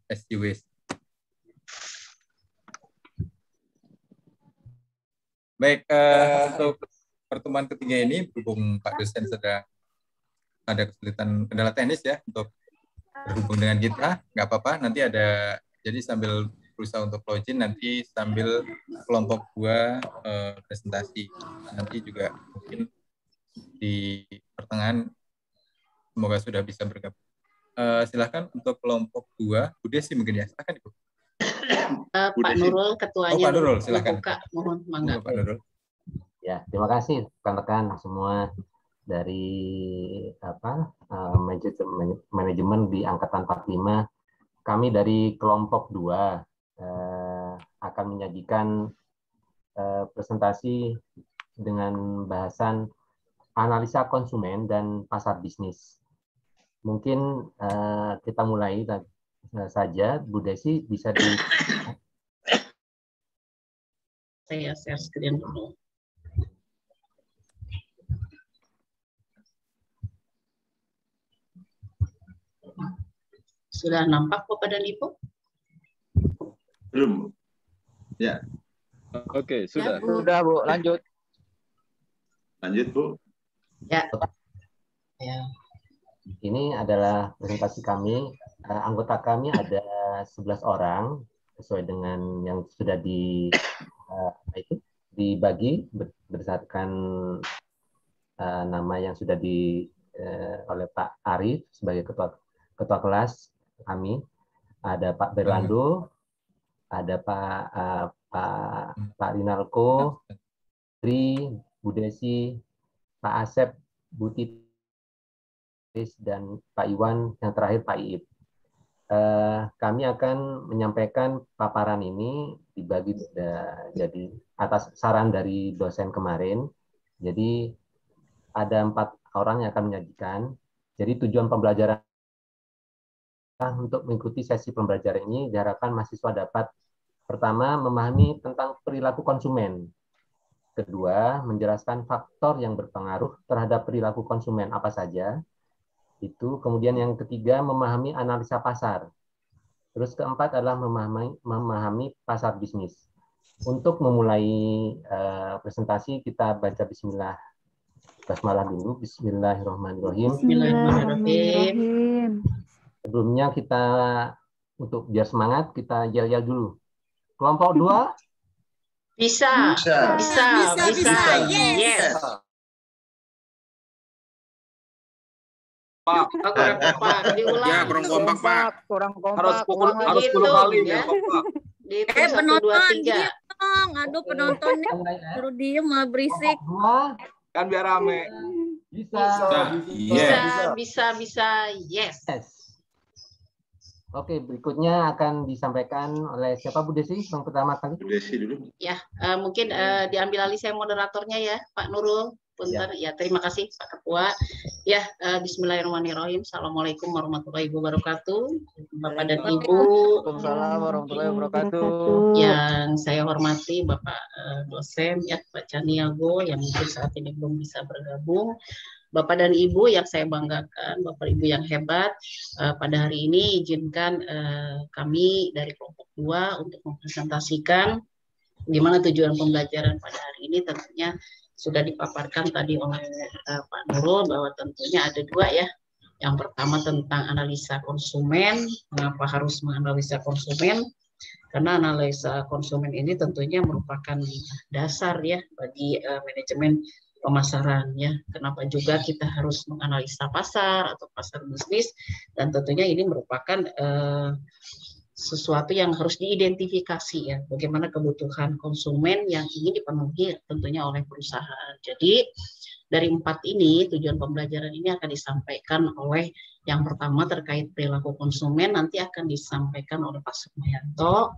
SDWs. Baik, untuk pertemuan ketiga ini berhubung Pak dosen sedang ada kesulitan kendala teknis ya untuk berhubung dengan kita, nggak apa-apa. Nanti ada, jadi sambil berusaha untuk login, nanti sambil kelompok 2 presentasi. Nanti juga mungkin di pertengahan semoga sudah bisa bergabung. Silahkan untuk kelompok 2, Bu Desi mungkin ya, silahkan Ibu. Pak Nurul ketuanya. Pak Nurul, silakan. Mohon mangga. Pak Nurul. Ya, terima kasih rekan-rekan semua dari manajemen di angkatan 45. Kami dari kelompok 2 akan menyajikan presentasi dengan bahasan analisa konsumen dan pasar bisnis. Mungkin kita mulai saja. Bu Desi bisa di... Saya share screen dulu. Sudah nampak Bapak dan Ibu? Belum. Ya. Oke, sudah. Ya, Bu. Sudah, Bu. Lanjut. Lanjut, Bu. Ya. Ya. Ini adalah presentasi kami. Anggota kami ada 11 orang sesuai dengan yang sudah dibagi berdasarkan nama yang sudah oleh Pak Arif sebagai ketua kelas kami. Ada Pak Berlando, ada Pak Rinalko, Tri, Bu Desi, Pak Asep, Bu Titis, dan Pak Iwan, yang terakhir Pak Iip. Kami akan menyampaikan paparan ini dibagi jadi atas saran dari dosen kemarin. Jadi ada 4 orang yang akan menyajikan. Jadi tujuan pembelajaran untuk mengikuti sesi pembelajaran ini diharapkan mahasiswa dapat pertama memahami tentang perilaku konsumen. Kedua, menjelaskan faktor yang berpengaruh terhadap perilaku konsumen apa saja. Itu. Kemudian yang ketiga, memahami analisa pasar. Terus keempat adalah memahami pasar bisnis. Untuk memulai presentasi, kita baca bismillah. Basmalah dulu. Bismillahirrahmanirrahim. Bismillahirrahmanirrahim. Sebelumnya kita, untuk biar semangat, kita yel-yel dulu. Kelompok 2? Bisa. Yes. Pak. Kurang kompak, diulang. Ya, kurang kompak, Pak. Kurang kompak. Harus 10 kali ya, Pak. Penonton, dong. Aduh, penontonnya baru diem mah berisik. Kan biar rame. Bisa. Yes. Oke, berikutnya akan disampaikan oleh siapa, Bu Desi? Yang pertama kali. Bu Desi dulu. Ya, mungkin diambil alih saya moderatornya ya, Pak Nurul. Punten. Ya, terima kasih Pak Ketua. Ya, bismillahirrahmanirrahim. Assalamualaikum warahmatullahi wabarakatuh. Bapak dan Ibu. Waalaikumsalam warahmatullahi wabarakatuh. Yang saya hormati Bapak dosen ya, Pak Caniago yang mungkin saat ini belum bisa bergabung. Bapak dan Ibu yang saya banggakan, Bapak Ibu yang hebat, pada hari ini izinkan kami dari kelompok 2 untuk mempresentasikan gimana tujuan pembelajaran pada hari ini. Tentunya sudah dipaparkan tadi oleh Pak Nurul bahwa tentunya ada 2 ya. Yang pertama tentang analisa konsumen, mengapa harus menganalisa konsumen? Karena analisa konsumen ini tentunya merupakan dasar ya bagi manajemen pemasaran ya. Kenapa juga kita harus menganalisa pasar atau pasar bisnis, dan tentunya ini merupakan sesuatu yang harus diidentifikasi ya, bagaimana kebutuhan konsumen yang ingin dipenuhi tentunya oleh perusahaan. Jadi dari 4 ini tujuan pembelajaran ini akan disampaikan oleh yang pertama terkait perilaku konsumen, nanti akan disampaikan oleh Pak Sukmayanto.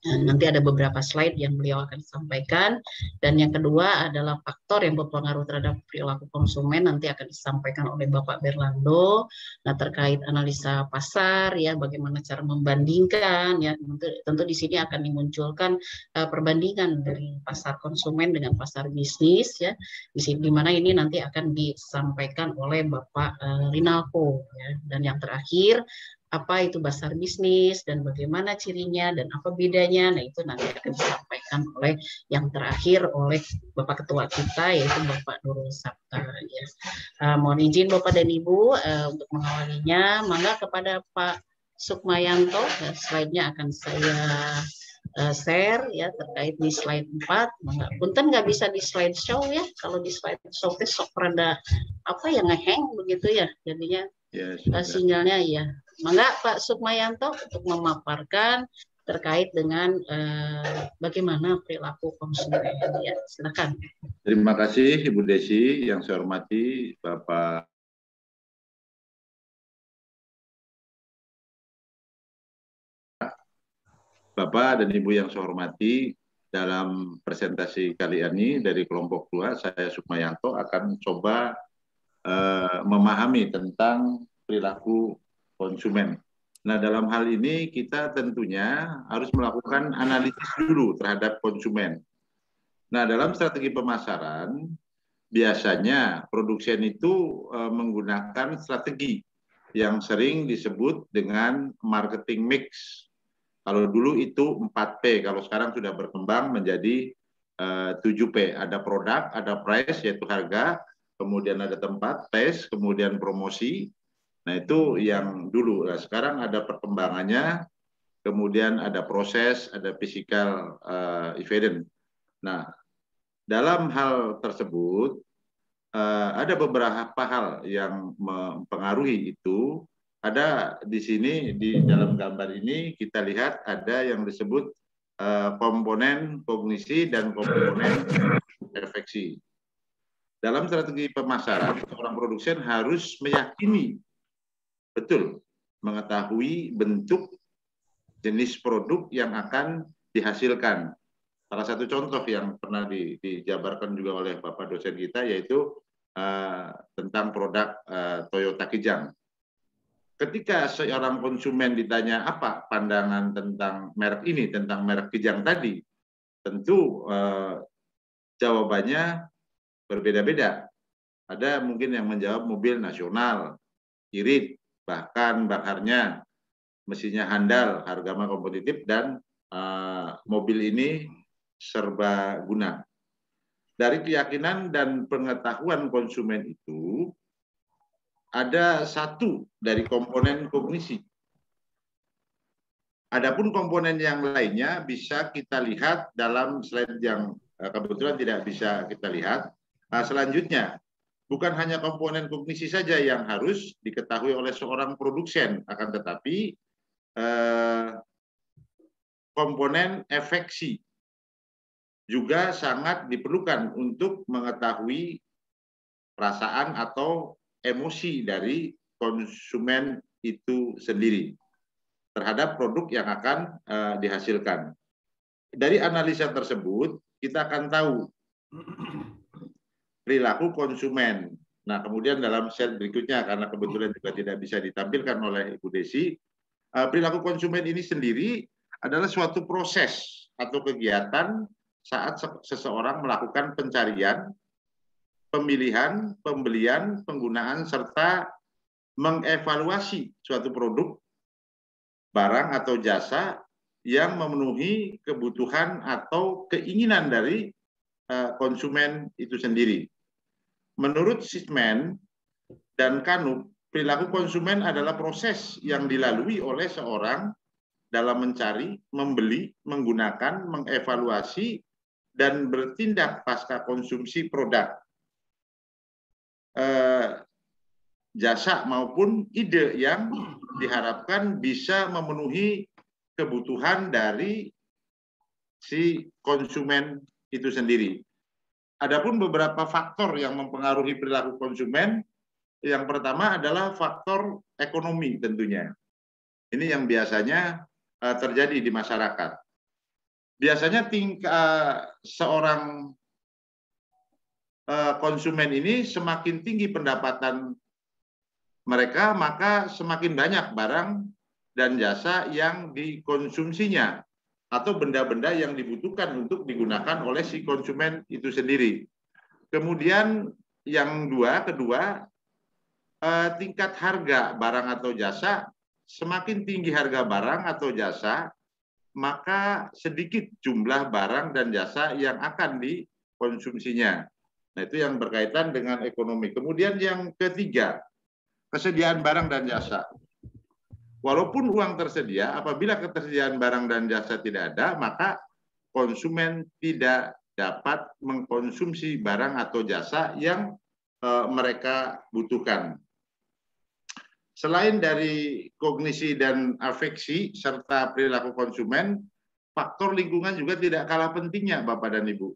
Nanti ada beberapa slide yang beliau akan sampaikan. Dan yang kedua adalah faktor yang berpengaruh terhadap perilaku konsumen, nanti akan disampaikan oleh Bapak Berlando. Nah, terkait analisa pasar ya, bagaimana cara membandingkan ya, tentu di sini akan dimunculkan perbandingan dari pasar konsumen dengan pasar bisnis ya. Di mana ini nanti akan disampaikan oleh Bapak Rinalko ya. Dan yang terakhir apa itu pasar bisnis dan bagaimana cirinya dan apa bedanya. Nah, itu nanti akan disampaikan oleh yang terakhir oleh Bapak Ketua kita, yaitu Bapak Nurul Sabta. Ya. Mohon izin Bapak dan Ibu untuk mengawalinya. Mangga kepada Pak Sukmayanto, slide-nya akan saya share ya terkait di slide 4. Punten nggak bisa di slide show ya. Kalau di slide show itu sok rada apa yang ngeheng begitu ya. Jadinya sinyalnya ya. Mangga Pak Sukmayanto untuk memaparkan terkait dengan bagaimana perilaku konsumen ya. Silakan. Terima kasih Ibu Desi, yang saya hormati Bapak dan Ibu yang saya hormati. Dalam presentasi kali ini dari kelompok 2, saya Sukmayanto akan coba memahami tentang perilaku konsumen. Nah, dalam hal ini kita tentunya harus melakukan analisis dulu terhadap konsumen. Nah, dalam strategi pemasaran, biasanya produsen itu menggunakan strategi yang sering disebut dengan marketing mix. Kalau dulu itu 4P, kalau sekarang sudah berkembang menjadi 7P. Ada produk, ada price, yaitu harga, kemudian ada tempat, place, kemudian promosi. Nah, itu yang dulu. Nah, sekarang ada perkembangannya, kemudian ada proses, ada physical evidence. Nah, dalam hal tersebut, ada beberapa hal yang mempengaruhi itu. Ada di sini, di dalam gambar ini, kita lihat ada yang disebut komponen kognisi dan komponen efeksi. Dalam strategi pemasaran, seorang produsen harus meyakini betul, mengetahui bentuk jenis produk yang akan dihasilkan. Salah satu contoh yang pernah dijabarkan juga oleh Bapak dosen kita, yaitu tentang produk Toyota Kijang. Ketika seorang konsumen ditanya apa pandangan tentang merek ini, tentang merek Kijang tadi, tentu jawabannya berbeda-beda. Ada mungkin yang menjawab mobil nasional, irit, bahkan bakarnya, mesinnya handal, harga kompetitif, dan mobil ini serbaguna. Dari keyakinan dan pengetahuan konsumen itu, ada satu dari komponen kognisi. Adapun komponen yang lainnya bisa kita lihat dalam slide yang kebetulan tidak bisa kita lihat. Nah, selanjutnya, bukan hanya komponen kognisi saja yang harus diketahui oleh seorang produsen, akan tetapi komponen efeksi juga sangat diperlukan untuk mengetahui perasaan atau emosi dari konsumen itu sendiri terhadap produk yang akan dihasilkan. Dari analisa tersebut, kita akan tahu perilaku konsumen. Nah, kemudian dalam slide berikutnya, karena kebetulan juga tidak bisa ditampilkan oleh Ibu Desi, perilaku konsumen ini sendiri adalah suatu proses atau kegiatan saat seseorang melakukan pencarian, pemilihan, pembelian, penggunaan, serta mengevaluasi suatu produk, barang atau jasa yang memenuhi kebutuhan atau keinginan dari konsumen itu sendiri. Menurut Sisman dan Kanup, perilaku konsumen adalah proses yang dilalui oleh seorang dalam mencari, membeli, menggunakan, mengevaluasi, dan bertindak pasca konsumsi produk, jasa maupun ide yang diharapkan bisa memenuhi kebutuhan dari si konsumen itu sendiri. Adapun beberapa faktor yang mempengaruhi perilaku konsumen, yang pertama adalah faktor ekonomi tentunya. Ini yang biasanya terjadi di masyarakat. Biasanya seorang konsumen ini semakin tinggi pendapatan mereka, maka semakin banyak barang dan jasa yang dikonsumsinya atau benda-benda yang dibutuhkan untuk digunakan oleh si konsumen itu sendiri. Kemudian yang kedua, tingkat harga barang atau jasa semakin tinggi harga barang atau jasa, maka sedikit jumlah barang dan jasa yang akan dikonsumsinya. Nah, itu yang berkaitan dengan ekonomi. Kemudian yang ketiga, kesediaan barang dan jasa. Walaupun uang tersedia, apabila ketersediaan barang dan jasa tidak ada, maka konsumen tidak dapat mengkonsumsi barang atau jasa yang mereka butuhkan. Selain dari kognisi dan afeksi serta perilaku konsumen, faktor lingkungan juga tidak kalah pentingnya, Bapak dan Ibu.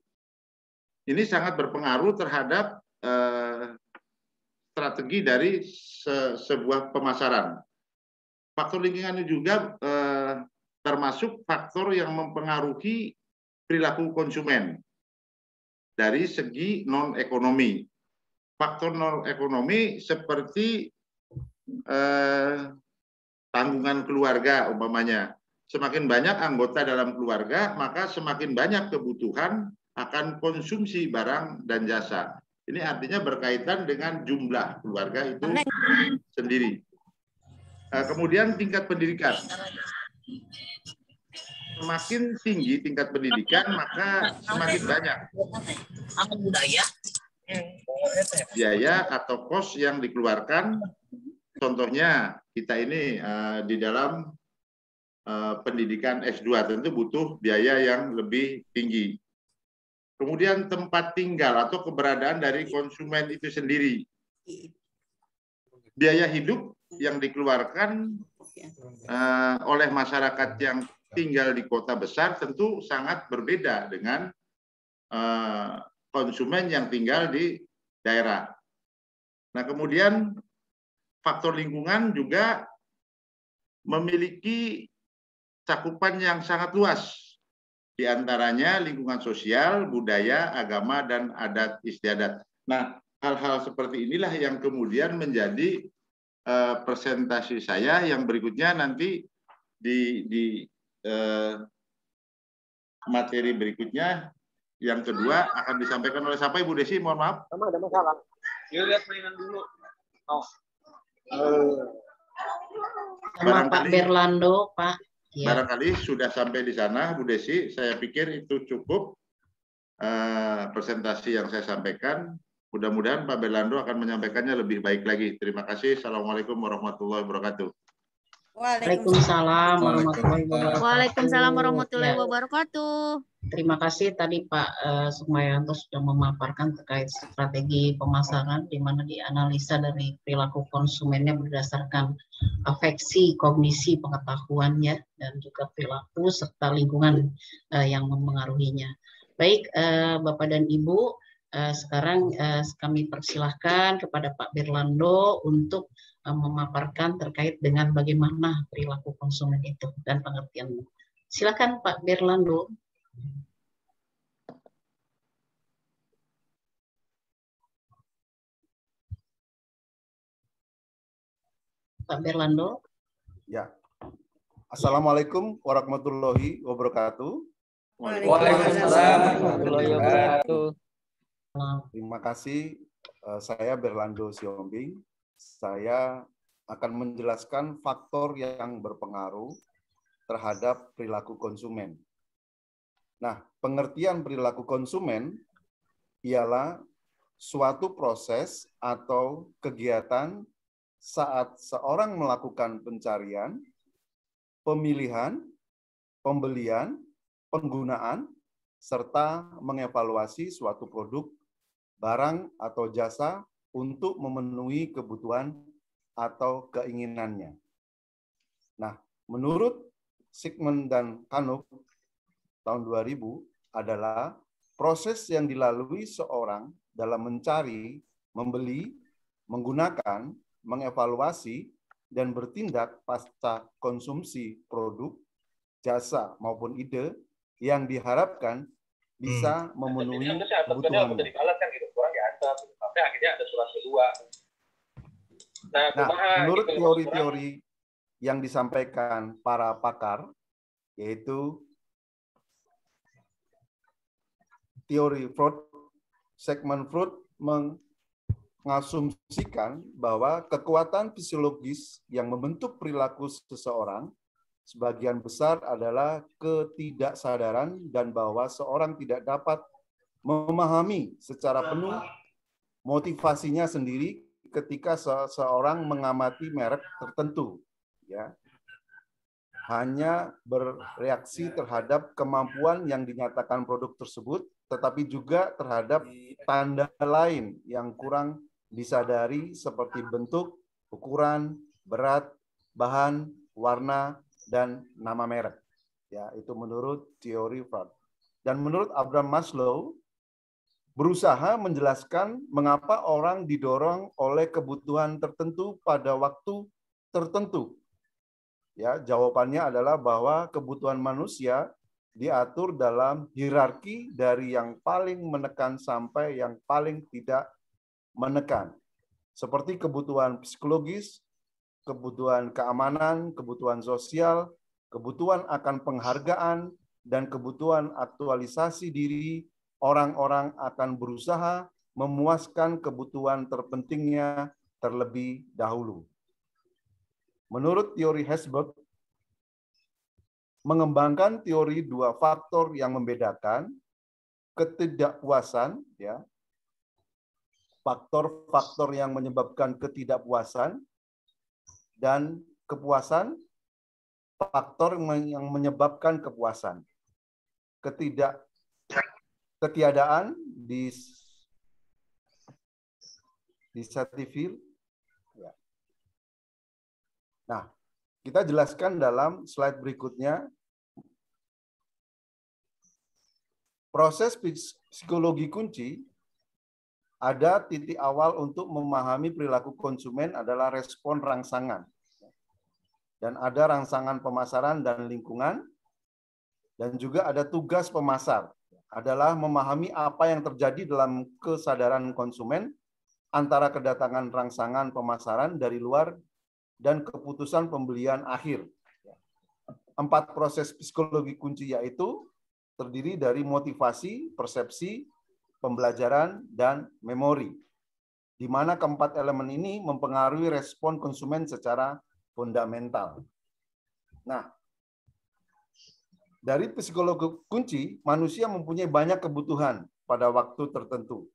Ini sangat berpengaruh terhadap strategi dari sebuah pemasaran. Faktor lingkungan juga termasuk faktor yang mempengaruhi perilaku konsumen dari segi non-ekonomi. Faktor non-ekonomi seperti tanggungan keluarga umpamanya. Semakin banyak anggota dalam keluarga, maka semakin banyak kebutuhan akan konsumsi barang dan jasa. Ini artinya berkaitan dengan jumlah keluarga itu sendiri. Kemudian tingkat pendidikan. Semakin tinggi tingkat pendidikan, maka semakin banyak biaya atau kos yang dikeluarkan. Contohnya kita ini di dalam pendidikan S2 tentu butuh biaya yang lebih tinggi. Kemudian tempat tinggal atau keberadaan dari konsumen itu sendiri. Biaya hidup yang dikeluarkan oleh masyarakat yang tinggal di kota besar tentu sangat berbeda dengan konsumen yang tinggal di daerah. Nah, kemudian faktor lingkungan juga memiliki cakupan yang sangat luas. Di antaranya lingkungan sosial, budaya, agama, dan adat istiadat. Nah, hal-hal seperti inilah yang kemudian menjadi presentasi saya yang berikutnya nanti di materi berikutnya yang kedua akan disampaikan oleh siapa, Ibu Desi? Mohon maaf. Ada masalah. Yuk lihat mainan dulu. Oh. Sama Pak Berlando, Pak. Ya. Barangkali sudah sampai di sana, Bu Desi. Saya pikir itu cukup presentasi yang saya sampaikan. Mudah-mudahan Pak Berlando akan menyampaikannya lebih baik lagi. Terima kasih. Assalamualaikum warahmatullahi wabarakatuh. Waalaikumsalam warahmatullahi wabarakatuh. Waalaikumsalam warahmatullahi Ya. wabarakatuh. Terima kasih tadi Pak Sukmayanto sudah memaparkan terkait strategi pemasaran di mana dianalisa dari perilaku konsumennya berdasarkan afeksi, kognisi, pengetahuannya dan juga perilaku serta lingkungan yang mempengaruhinya. Baik Bapak dan Ibu, sekarang kami persilahkan kepada Pak Berlando untuk memaparkan terkait dengan bagaimana perilaku konsumen itu dan pengertiannya. Silakan Pak Berlando. Pak Berlando. Ya. Assalamualaikum warahmatullahi wabarakatuh. Waalaikumsalam warahmatullahi wabarakatuh. Terima kasih. Saya Berlando Siombing. Saya akan menjelaskan faktor yang berpengaruh terhadap perilaku konsumen. Nah, pengertian perilaku konsumen ialah suatu proses atau kegiatan saat seorang melakukan pencarian, pemilihan, pembelian, penggunaan, serta mengevaluasi suatu produk, barang, atau jasa untuk memenuhi kebutuhan atau keinginannya. Nah, menurut Sigmund dan Knuth tahun 2000 adalah proses yang dilalui seorang dalam mencari, membeli, menggunakan, mengevaluasi, dan bertindak pasca konsumsi produk, jasa, maupun ide yang diharapkan bisa memenuhi kebutuhannya. Sampai akhirnya ada surat kedua. Nah, menurut teori-teori yang disampaikan para pakar, yaitu teori Freud, Sigmund Freud mengasumsikan bahwa kekuatan fisiologis yang membentuk perilaku seseorang sebagian besar adalah ketidaksadaran dan bahwa seorang tidak dapat memahami secara penuh motivasinya sendiri ketika seseorang mengamati merek tertentu, ya. Hanya bereaksi terhadap kemampuan yang dinyatakan produk tersebut, tetapi juga terhadap tanda lain yang kurang disadari seperti bentuk, ukuran, berat, bahan, warna, dan nama merek. Ya, itu menurut teori Freud. Dan menurut Abraham Maslow, berusaha menjelaskan mengapa orang didorong oleh kebutuhan tertentu pada waktu tertentu. Ya, jawabannya adalah bahwa kebutuhan manusia diatur dalam hierarki dari yang paling menekan sampai yang paling tidak menekan. Seperti kebutuhan psikologis, kebutuhan keamanan, kebutuhan sosial, kebutuhan akan penghargaan, dan kebutuhan aktualisasi diri. Orang-orang akan berusaha memuaskan kebutuhan terpentingnya terlebih dahulu. Menurut teori Hesberg, mengembangkan teori dua faktor yang membedakan ketidakpuasan, ya, faktor-faktor yang menyebabkan ketidakpuasan dan kepuasan, faktor yang menyebabkan kepuasan. Ketiadaan di Sativille. Ya. Nah, kita jelaskan dalam slide berikutnya. Proses psikologi kunci, ada titik awal untuk memahami perilaku konsumen adalah respon rangsangan. Dan ada rangsangan pemasaran dan lingkungan, dan juga ada tugas pemasar, adalah memahami apa yang terjadi dalam kesadaran konsumen antara kedatangan rangsangan pemasaran dari luar dan keputusan pembelian akhir. 4 proses psikologi kunci yaitu terdiri dari motivasi, persepsi, pembelajaran, dan memori. Di mana keempat elemen ini mempengaruhi respon konsumen secara fundamental. Nah, dari psikologi kunci, manusia mempunyai banyak kebutuhan pada waktu tertentu.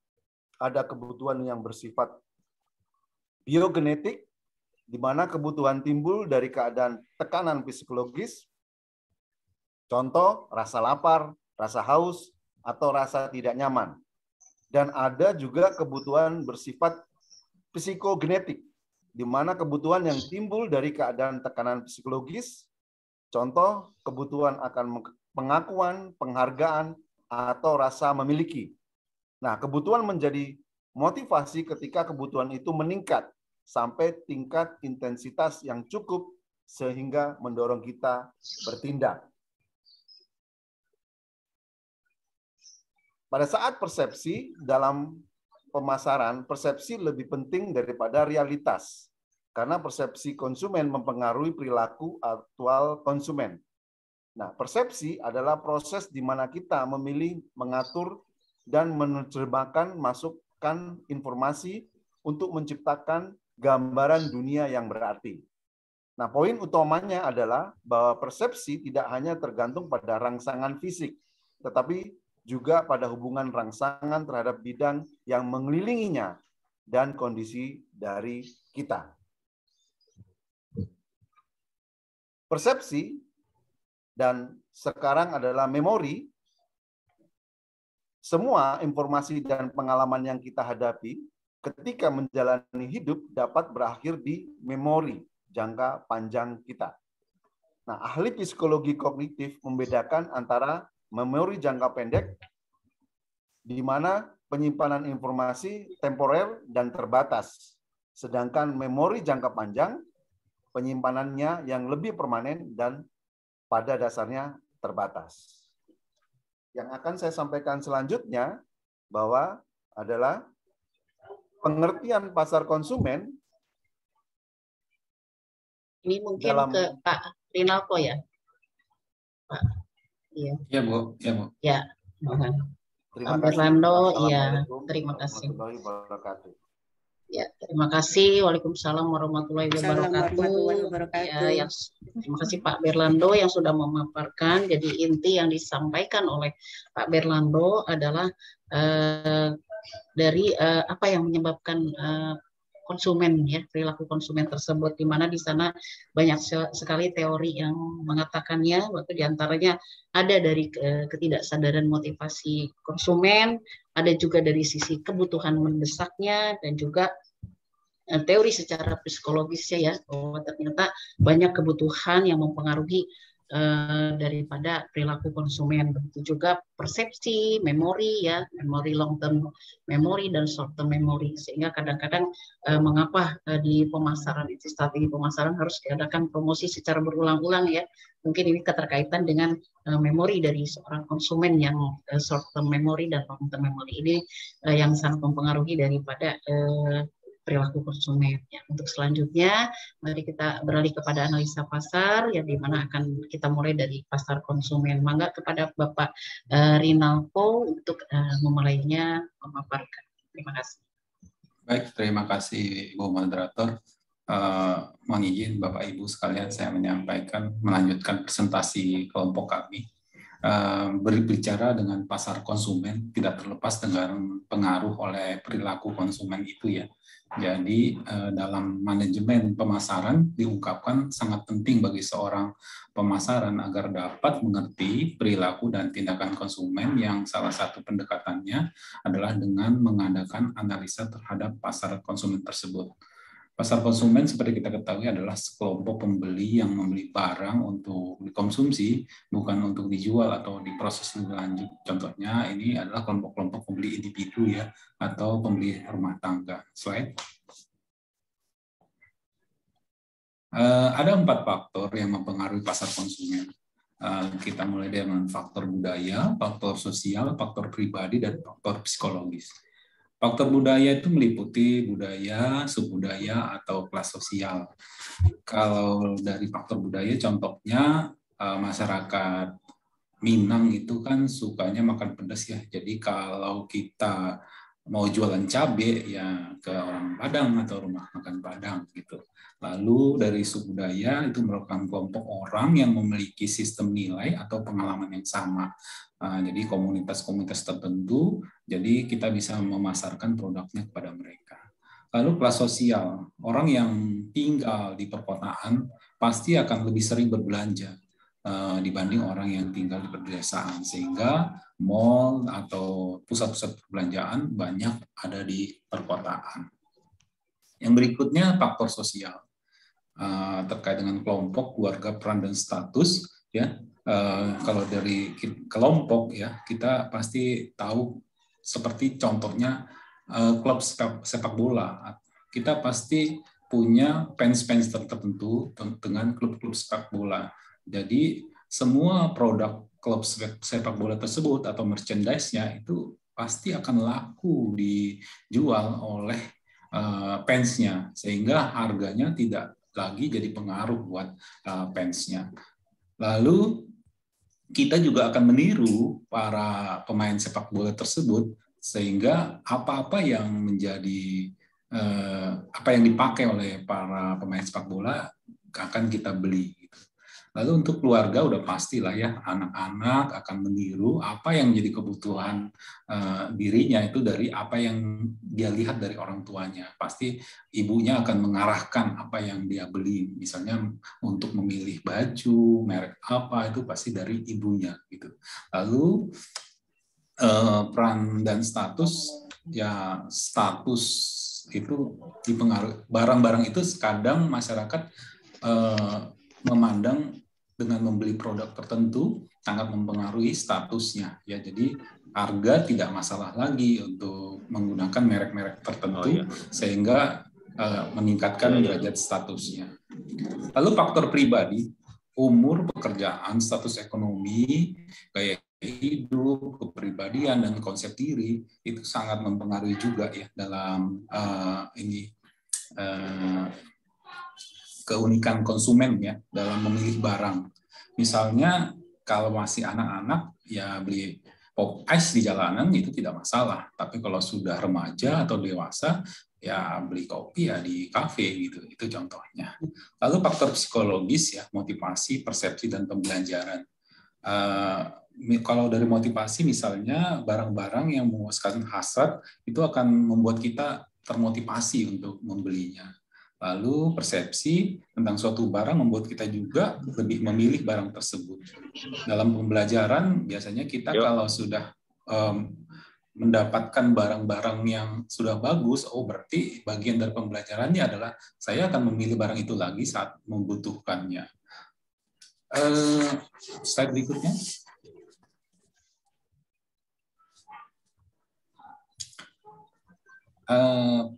Ada kebutuhan yang bersifat biogenetik, di mana kebutuhan timbul dari keadaan tekanan psikologis, contoh rasa lapar, rasa haus, atau rasa tidak nyaman. Dan ada juga kebutuhan bersifat psikogenetik, di mana kebutuhan yang timbul dari keadaan tekanan psikologis, contoh kebutuhan akan pengakuan, penghargaan, atau rasa memiliki. Nah, kebutuhan menjadi motivasi ketika kebutuhan itu meningkat sampai tingkat intensitas yang cukup sehingga mendorong kita bertindak. Pada saat persepsi dalam pemasaran, persepsi lebih penting daripada realitas. Karena persepsi konsumen mempengaruhi perilaku aktual konsumen. Nah, persepsi adalah proses di mana kita memilih, mengatur, dan menerjemahkan masukan informasi untuk menciptakan gambaran dunia yang berarti. Nah, poin utamanya adalah bahwa persepsi tidak hanya tergantung pada rangsangan fisik, tetapi juga pada hubungan rangsangan terhadap bidang yang mengelilinginya dan kondisi dari kita. Persepsi dan sekarang adalah memori. Semua informasi dan pengalaman yang kita hadapi ketika menjalani hidup dapat berakhir di memori jangka panjang kita. Nah, ahli psikologi kognitif membedakan antara memori jangka pendek, di mana penyimpanan informasi temporer dan terbatas. Sedangkan memori jangka panjang, penyimpanannya yang lebih permanen dan pada dasarnya terbatas. Yang akan saya sampaikan selanjutnya bahwa adalah pengertian pasar konsumen. Ini mungkin dalam, ke Pak Rinalko ya, Pak. Iya. Ya, Bu. Ya, Bu. Ya, mohon. Terima Pak kasih. Berlando, iya. Assalamualaikum Terima kasih. warahmatullahi wabarakatuh. Ya, terima kasih. Waalaikumsalam warahmatullahi wabarakatuh. Ya, terima kasih Pak Berlando yang sudah memaparkan. Jadi inti yang disampaikan oleh Pak Berlando adalah dari apa yang menyebabkan konsumen, ya, perilaku konsumen tersebut, di mana di sana banyak sekali teori yang mengatakannya. Waktu diantaranya ada dari ketidaksadaran motivasi konsumen, ada juga dari sisi kebutuhan mendesaknya, dan juga teori secara psikologisnya, ya, bahwa ternyata banyak kebutuhan yang mempengaruhi daripada perilaku konsumen. Begitu juga persepsi, memori, ya, memori long term memory dan short term memory, sehingga kadang-kadang mengapa di pemasaran itu, strategi pemasaran harus diadakan promosi secara berulang-ulang, ya. Mungkin ini keterkaitan dengan memori dari seorang konsumen yang short term memory dan long term memory ini yang sangat mempengaruhi daripada perilaku konsumen. Ya, untuk selanjutnya, mari kita beralih kepada analisa pasar, yang dimana akan kita mulai dari pasar konsumen. Mangga kepada Bapak Rinaldo untuk memulainya memaparkan. Terima kasih. Baik, terima kasih Ibu Moderator. Mohon izin Bapak Ibu sekalian, saya melanjutkan presentasi kelompok kami. Berbicara dengan pasar konsumen tidak terlepas dengan pengaruh oleh perilaku konsumen itu, ya. Jadi dalam manajemen pemasaran diungkapkan sangat penting bagi seorang pemasaran agar dapat mengerti perilaku dan tindakan konsumen, yang salah satu pendekatannya adalah dengan mengadakan analisa terhadap pasar konsumen tersebut. Pasar konsumen seperti kita ketahui adalah sekelompok pembeli yang membeli barang untuk dikonsumsi, bukan untuk dijual atau diproses lebih lanjut. Contohnya ini adalah kelompok-kelompok pembeli individu, ya, atau pembeli rumah tangga. Slide. Ada 4 faktor yang mempengaruhi pasar konsumen. Kita mulai dengan faktor budaya, faktor sosial, faktor pribadi, dan faktor psikologis. Faktor budaya itu meliputi budaya, subbudaya, atau kelas sosial. Kalau dari faktor budaya, contohnya masyarakat Minang itu kan sukanya makan pedas, ya. Jadi kalau kita mau jualan cabai, ya ke orang Padang atau rumah makan Padang gitu. Lalu dari subbudaya itu merupakan kelompok orang yang memiliki sistem nilai atau pengalaman yang sama. Jadi komunitas-komunitas tertentu, jadi kita bisa memasarkan produknya kepada mereka. Lalu kelas sosial, orang yang tinggal di perkotaan pasti akan lebih sering berbelanja dibanding orang yang tinggal di pedesaan, sehingga mall atau pusat-pusat perbelanjaan banyak ada di perkotaan. Yang berikutnya faktor sosial, terkait dengan kelompok, keluarga, peran, dan status, ya. Kalau dari kelompok, ya, kita pasti tahu seperti contohnya klub sepak bola. Kita pasti punya fans-fans tertentu dengan klub-klub sepak bola. Jadi semua produk klub sepak bola tersebut atau merchandise-nya itu pasti akan laku dijual oleh fansnya, sehingga harganya tidak lagi jadi pengaruh buat fansnya. Lalu kita juga akan meniru para pemain sepak bola tersebut, sehingga apa-apa yang menjadi apa yang dipakai oleh para pemain sepak bola akan kita beli. Lalu untuk keluarga udah pastilah, ya, anak-anak akan meniru apa yang menjadi kebutuhan dirinya itu dari apa yang dia lihat dari orang tuanya. Pasti ibunya akan mengarahkan apa yang dia beli. Misalnya untuk memilih baju, merek apa, itu pasti dari ibunya gitu. Lalu peran dan status, ya, status itu dipengaruhi. Barang-barang itu kadang masyarakat memandang dengan membeli produk tertentu sangat mempengaruhi statusnya, ya. Jadi harga tidak masalah lagi untuk menggunakan merek-merek tertentu, sehingga meningkatkan derajat statusnya. Lalu faktor pribadi, umur, pekerjaan, status ekonomi, gaya hidup, kepribadian, dan konsep diri itu sangat mempengaruhi juga, ya, dalam keunikan konsumen, ya, dalam memilih barang. Misalnya kalau masih anak-anak, ya, beli pop ice di jalanan itu tidak masalah. Tapi kalau sudah remaja atau dewasa, ya beli kopi ya di kafe gitu, itu contohnya. Lalu faktor psikologis ya, motivasi, persepsi dan pembelajaran. Kalau dari motivasi misalnya barang-barang yang memuaskan hasrat itu akan membuat kita termotivasi untuk membelinya. Lalu persepsi tentang suatu barang membuat kita juga lebih memilih barang tersebut. Dalam pembelajaran biasanya kita kalau sudah mendapatkan barang-barang yang sudah bagus, oh berarti bagian dari pembelajarannya adalah saya akan memilih barang itu lagi saat membutuhkannya. Slide berikutnya.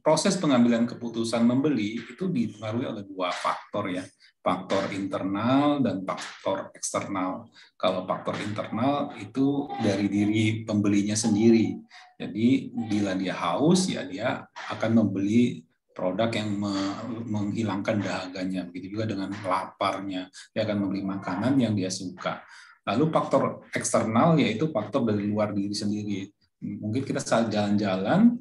Proses pengambilan keputusan membeli itu dipengaruhi oleh dua faktor ya, faktor internal dan faktor eksternal. Kalau faktor internal itu dari diri pembelinya sendiri. Jadi bila dia haus ya dia akan membeli produk yang menghilangkan dahaganya. Begitu juga dengan laparnya, dia akan membeli makanan yang dia suka. Lalu faktor eksternal yaitu faktor dari luar diri sendiri. Mungkin kita saat jalan-jalan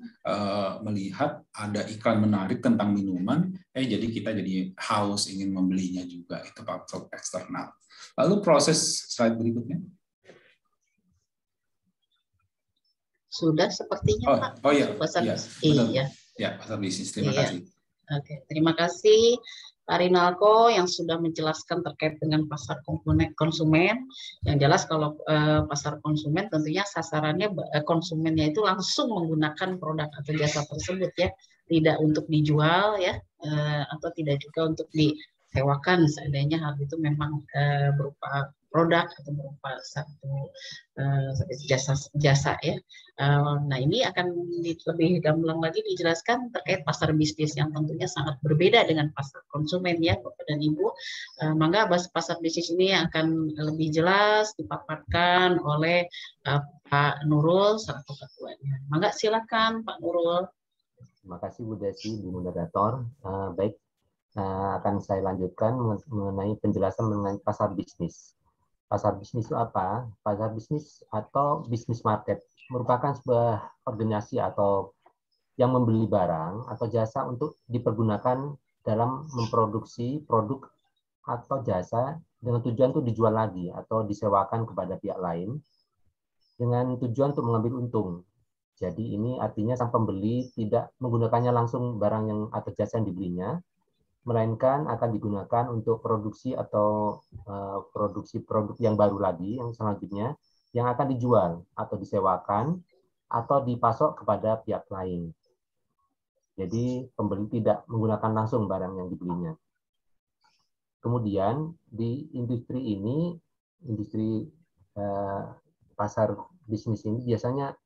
melihat ada iklan menarik tentang minuman, jadi kita jadi haus ingin membelinya juga, itu faktor eksternal. Lalu proses slide berikutnya. Sudah sepertinya Pak. Oh iya, pasar bisnis. Terima kasih. Oke, terima kasih Pak Rinalko yang sudah menjelaskan terkait dengan pasar konsumen. Yang jelas kalau pasar konsumen tentunya sasarannya konsumennya itu langsung menggunakan produk atau jasa tersebut ya, tidak untuk dijual ya, atau tidak juga untuk disewakan seandainya hal itu memang berupa produk atau berupa satu jasa ya. Nah ini akan lebih gamblang lagi dijelaskan terkait pasar bisnis yang tentunya sangat berbeda dengan pasar konsumen ya Bapak dan Ibu. Mangga pasar bisnis ini akan lebih jelas dipaparkan oleh Pak Nurul selaku ketuanya. Mangga silakan Pak Nurul. Terima kasih Bu Desi, Bu Moderator. Baik, akan saya lanjutkan mengenai penjelasan mengenai pasar bisnis. Pasar bisnis itu apa? Pasar bisnis atau bisnis market merupakan sebuah organisasi atau yang membeli barang atau jasa untuk dipergunakan dalam memproduksi produk atau jasa dengan tujuan untuk dijual lagi atau disewakan kepada pihak lain dengan tujuan untuk mengambil untung. Jadi ini artinya sang pembeli tidak menggunakannya langsung barang yang atau jasa yang dibelinya, melainkan akan digunakan untuk produksi atau produksi produk yang baru lagi yang selanjutnya yang akan dijual atau disewakan atau dipasok kepada pihak lain. Jadi pembeli tidak menggunakan langsung barang yang dibelinya. Kemudian di industri ini, industri pasar bisnis ini biasanya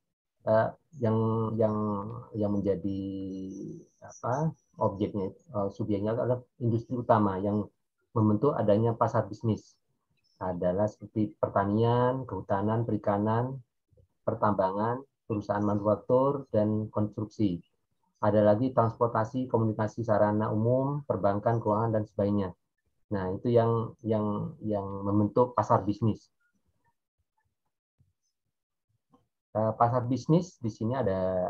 yang menjadi objeknya, subjeknya adalah industri utama yang membentuk adanya pasar bisnis adalah seperti pertanian, kehutanan, perikanan, pertambangan, perusahaan manufaktur dan konstruksi. Ada lagi transportasi, komunikasi sarana umum, perbankan, keuangan dan sebagainya. Nah, itu yang membentuk pasar bisnis. Pasar bisnis di sini ada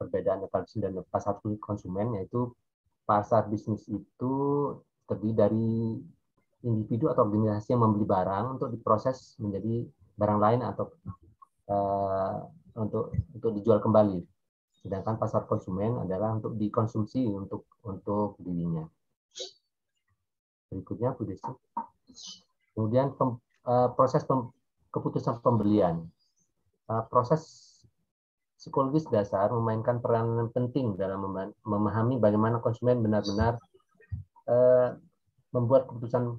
perbedaan antara bisnis dan pasar konsumen, yaitu pasar bisnis itu terdiri dari individu atau organisasi yang membeli barang untuk diproses menjadi barang lain atau untuk dijual kembali. Sedangkan pasar konsumen adalah untuk dikonsumsi untuk dirinya. Berikutnya Bu Desi. Kemudian proses keputusan pembelian. Proses psikologis dasar memainkan peranan penting dalam memahami bagaimana konsumen benar-benar membuat keputusan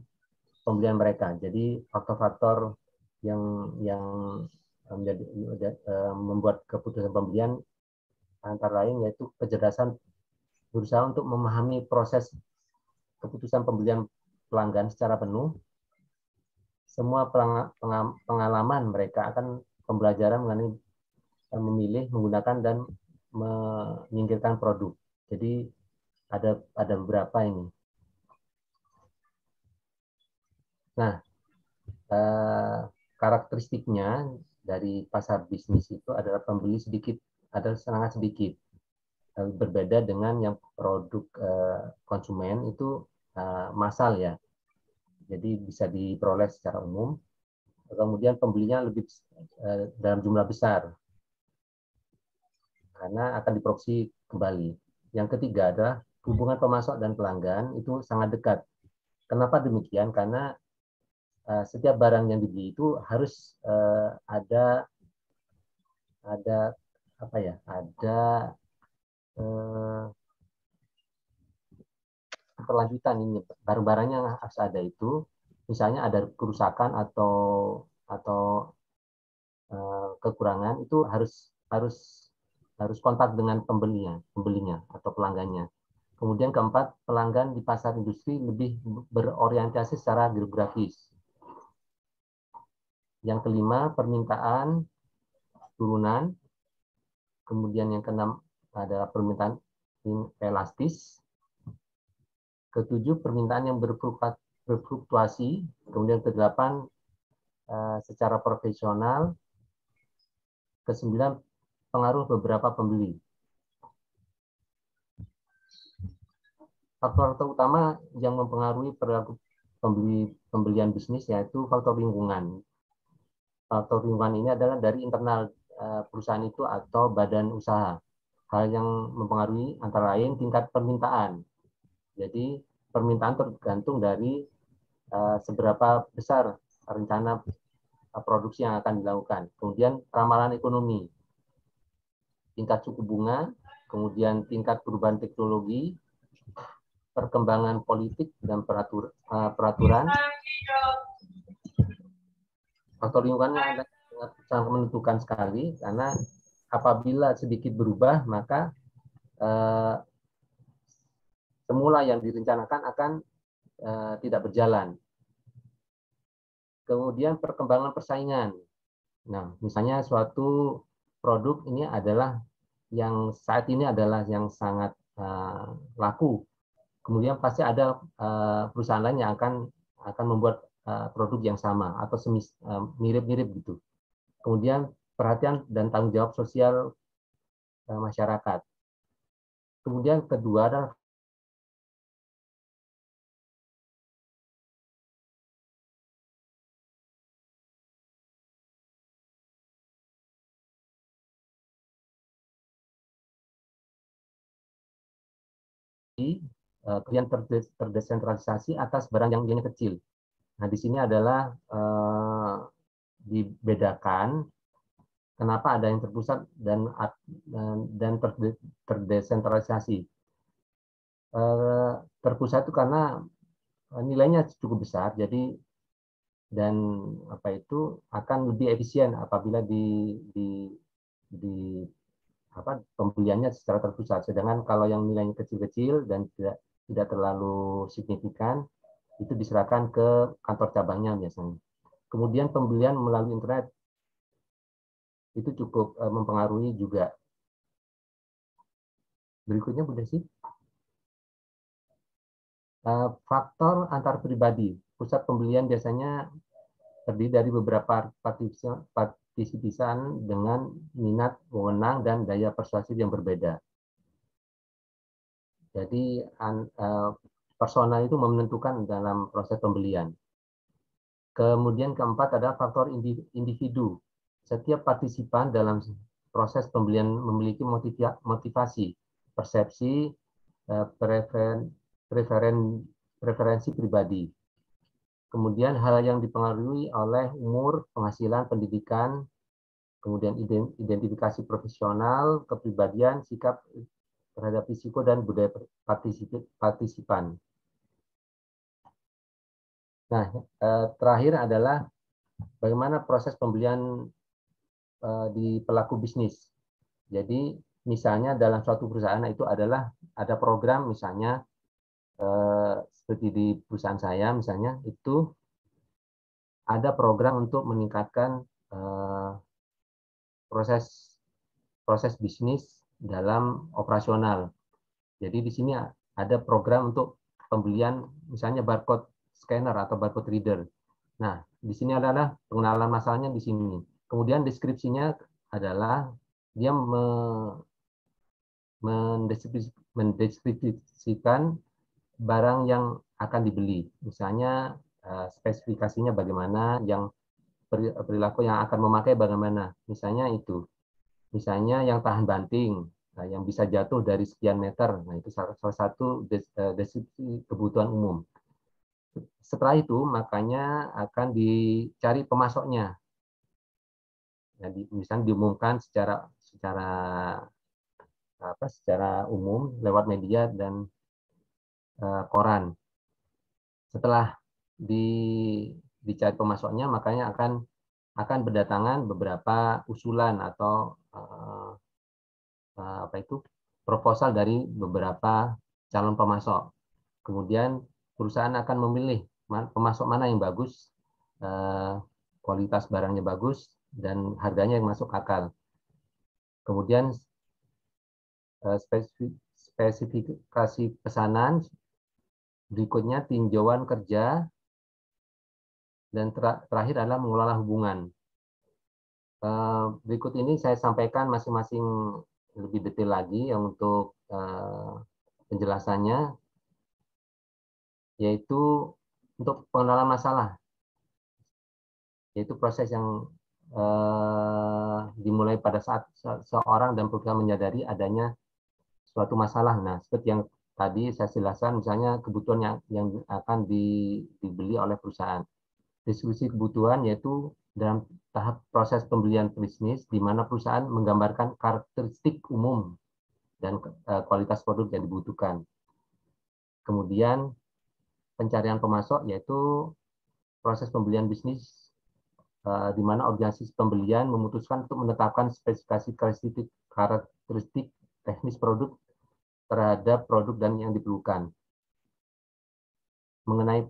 pembelian mereka. Jadi faktor-faktor yang membuat keputusan pembelian antara lain yaitu kecerdasan berusaha untuk memahami proses keputusan pembelian pelanggan secara penuh. Semua pengalaman mereka akan pembelajaran mengenai memilih, menggunakan dan menyingkirkan produk. Jadi ada beberapa ini. Nah, karakteristiknya dari pasar bisnis itu adalah pembeli sedikit, ada sangat sedikit. berbeda dengan yang produk konsumen itu massal ya. Jadi bisa diperoleh secara umum. Kemudian pembelinya lebih dalam jumlah besar karena akan diproduksi kembali. Yang ketiga adalah hubungan pemasok dan pelanggan itu sangat dekat. Kenapa demikian? Karena setiap barang yang dibeli itu harus ada apa ya? Ada kelanjutan ini, barang-barangnya harus ada itu. Misalnya ada kerusakan atau kekurangan itu harus kontak dengan pembelinya atau pelanggannya. Kemudian keempat, pelanggan di pasar industri lebih berorientasi secara geografis. Yang kelima, permintaan turunan. Kemudian yang keenam adalah permintaan elastis. Ketujuh, permintaan yang berfluktuasi. Kemudian kedelapan, secara profesional. Kesembilan, pengaruh beberapa pembeli. Faktor utama yang mempengaruhi perilaku pembelian bisnis yaitu faktor lingkungan. Faktor lingkungan ini adalah dari internal perusahaan itu atau badan usaha. Hal yang mempengaruhi antara lain tingkat permintaan. Jadi permintaan tergantung dari seberapa besar rencana produksi yang akan dilakukan. Kemudian ramalan ekonomi, tingkat suku bunga, kemudian tingkat perubahan teknologi, perkembangan politik dan peraturan. Faktor lingkungannya sangat menentukan sekali karena apabila sedikit berubah maka semula yang direncanakan akan tidak berjalan. Kemudian perkembangan persaingan. Nah, misalnya suatu produk ini adalah yang saat ini adalah yang sangat laku. Kemudian pasti ada perusahaan lain yang akan membuat produk yang sama atau mirip-mirip gitu. Kemudian perhatian dan tanggung jawab sosial masyarakat. Kemudian kedua adalah kemudian terdesentralisasi atas barang yang nilainya kecil. Nah, di sini adalah dibedakan kenapa ada yang terpusat dan terdesentralisasi. Terpusat itu karena nilainya cukup besar, jadi dan apa itu akan lebih efisien apabila pembeliannya secara terpusat. Sedangkan kalau yang nilainya kecil-kecil dan tidak terlalu signifikan, itu diserahkan ke kantor cabangnya biasanya. Kemudian pembelian melalui internet itu cukup mempengaruhi juga. Berikutnya Bu Desi. Faktor antar pribadi. Pusat pembelian biasanya terdiri dari beberapa partisipan dengan minat, wewenang, dan daya persuasif yang berbeda. Jadi personal itu menentukan dalam proses pembelian. Kemudian keempat adalah faktor individu. Setiap partisipan dalam proses pembelian memiliki motivasi, persepsi, preferensi pribadi. Kemudian hal yang dipengaruhi oleh umur, penghasilan, pendidikan, kemudian identifikasi profesional, kepribadian, sikap terhadap risiko, dan budaya partisipan. Nah, terakhir adalah bagaimana proses pembelian di pelaku bisnis. Jadi, misalnya dalam suatu perusahaan itu adalah ada program misalnya seperti di perusahaan saya misalnya itu ada program untuk meningkatkan proses bisnis dalam operasional. Jadi di sini ada program untuk pembelian misalnya barcode scanner atau barcode reader. Nah, di sini adalah pengenalan masalahnya di sini. Kemudian deskripsinya adalah dia mendistribusikan barang yang akan dibeli. Misalnya spesifikasinya bagaimana, yang perilaku yang akan memakai bagaimana. Misalnya itu. Misalnya yang tahan banting, yang bisa jatuh dari sekian meter. Nah, itu salah satu deskripsi kebutuhan umum. Setelah itu, makanya akan dicari pemasoknya. Jadi, misalnya diumumkan secara umum lewat media dan koran. Setelah dicari pemasoknya, makanya akan berdatangan beberapa usulan atau proposal dari beberapa calon pemasok. Kemudian perusahaan akan memilih pemasok mana yang bagus, kualitas barangnya bagus, dan harganya yang masuk akal. Kemudian spesifikasi pesanan, berikutnya tinjauan kerja, dan terakhir adalah mengelola hubungan. Berikut ini saya sampaikan masing-masing lebih detail lagi untuk penjelasannya, yaitu untuk pengenalan masalah, yaitu proses yang dimulai pada saat seorang dan perusahaan menyadari adanya suatu masalah. Nah, seperti yang tadi saya jelaskan, misalnya kebutuhan yang akan dibeli oleh perusahaan. Diskusi kebutuhan yaitu dalam tahap proses pembelian bisnis, di mana perusahaan menggambarkan karakteristik umum dan kualitas produk yang dibutuhkan. Kemudian pencarian pemasok yaitu proses pembelian bisnis, di mana organisasi pembelian memutuskan untuk menetapkan spesifikasi karakteristik teknis produk terhadap produk dan yang diperlukan. Mengenai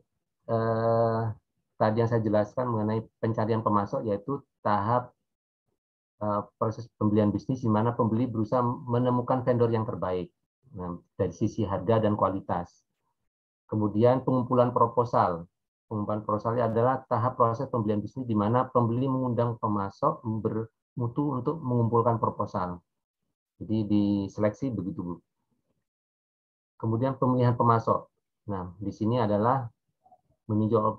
tadi yang saya jelaskan mengenai pencarian pemasok, yaitu tahap proses pembelian bisnis di mana pembeli berusaha menemukan vendor yang terbaik dari sisi harga dan kualitas. Kemudian pengumpulan proposal. Pengumpulan proposalnya adalah tahap proses pembelian bisnis di mana pembeli mengundang pemasok bermutu untuk mengumpulkan proposal. Jadi diseleksi begitu, Bu. Kemudian pemilihan pemasok. Nah, di sini adalah meninjau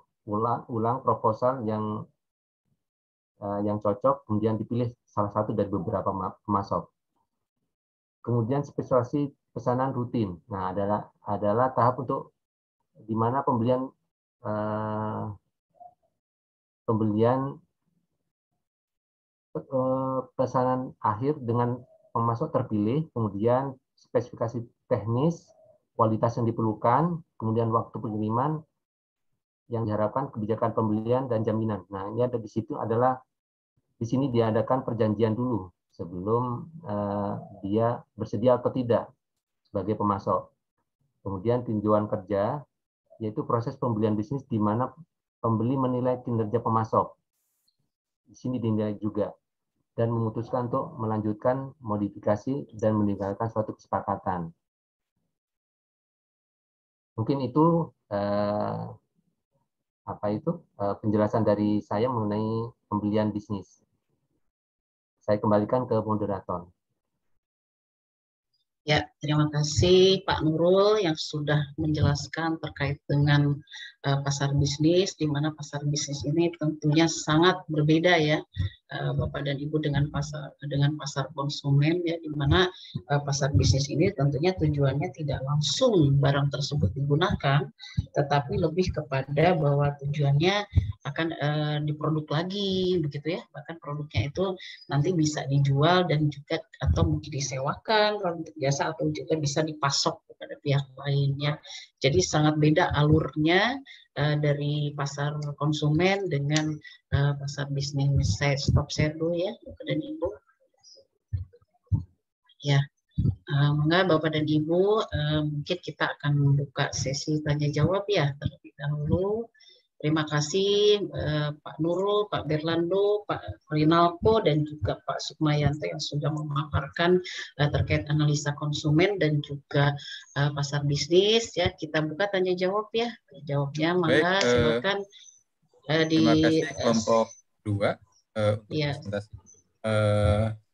ulang proposal yang cocok, kemudian dipilih salah satu dari beberapa pemasok. Kemudian spesifikasi pesanan rutin. Nah, adalah tahap untuk di mana pembelian pesanan akhir dengan pemasok terpilih, kemudian spesifikasi teknis, kualitas yang diperlukan, kemudian waktu pengiriman yang diharapkan, kebijakan pembelian dan jaminan. Nah, ini ada di situ adalah di sini diadakan perjanjian dulu sebelum dia bersedia atau tidak sebagai pemasok. Kemudian tinjauan kerja, yaitu proses pembelian bisnis di mana pembeli menilai kinerja pemasok. Di sini dinilai juga dan memutuskan untuk melanjutkan modifikasi dan meninggalkan suatu kesepakatan. Mungkin itu penjelasan dari saya mengenai pembelian bisnis. Saya kembalikan ke moderator. Ya, terima kasih Pak Nurul yang sudah menjelaskan terkait dengan pasar bisnis, di mana pasar bisnis ini tentunya sangat berbeda ya, Bapak dan Ibu, dengan pasar konsumen ya, di mana pasar bisnis ini tentunya tujuannya tidak langsung barang tersebut digunakan, tetapi lebih kepada bahwa tujuannya akan diproduk lagi begitu ya, bahkan produknya itu nanti bisa dijual dan juga atau mungkin disewakan kalau untuk jasa, atau juga bisa dipasok kepada pihak lainnya. Jadi sangat beda alurnya dari pasar konsumen dengan pasar bisnis. Saya stop share dulu ya, Bapak dan Ibu. Ya, monggo Bapak dan Ibu, mungkin kita akan membuka sesi tanya jawab ya terlebih dahulu. Terima kasih Pak Nurul, Pak Berlando, Pak Rinalko, dan juga Pak Sukmayanto yang sudah memaparkan terkait analisa konsumen dan juga pasar bisnis. Ya, kita buka tanya jawab ya. Jawabnya maka silakan terima kasih kelompok 2 untuk ya. presentasi.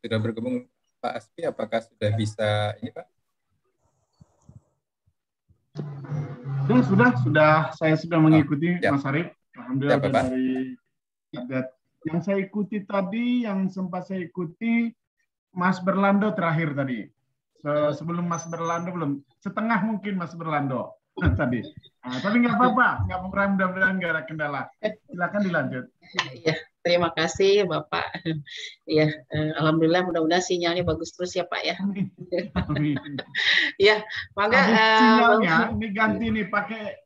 Sudah bergabung Pak Aspi, apakah sudah bisa ini Pak? Sudah. Saya sudah mengikuti ya. Mas Arief. Alhamdulillah dari yang saya ikuti tadi, yang sempat saya ikuti Mas Berlando terakhir tadi. Sebelum Mas Berlando belum, setengah mungkin Mas Berlando tadi. Tapi nggak apa-apa, mudah-mudahan nggak ada kendala. Silakan dilanjut. Ya, terima kasih Bapak. Ya, alhamdulillah mudah-mudahan sinyalnya bagus terus ya Pak ya. Ya, maka sinyalnya ini ganti nih pakai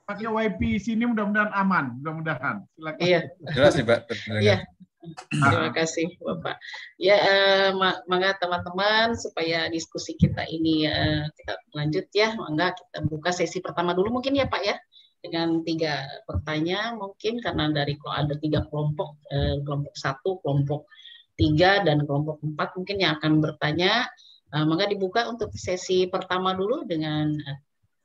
WiFi sini, mudah-mudahan aman, mudah-mudahan. Silakan. Iya. Jelas nih Pak. Iya. Terima kasih Bapak. Ya, mangga teman-teman supaya diskusi kita ini kita lanjut ya. Mangga kita buka sesi pertama dulu mungkin ya Pak ya. Dengan 3 pertanyaan mungkin karena dari kalau ada 3 kelompok, kelompok 1, kelompok 3 dan kelompok 4 mungkin yang akan bertanya. Mangga dibuka untuk sesi pertama dulu dengan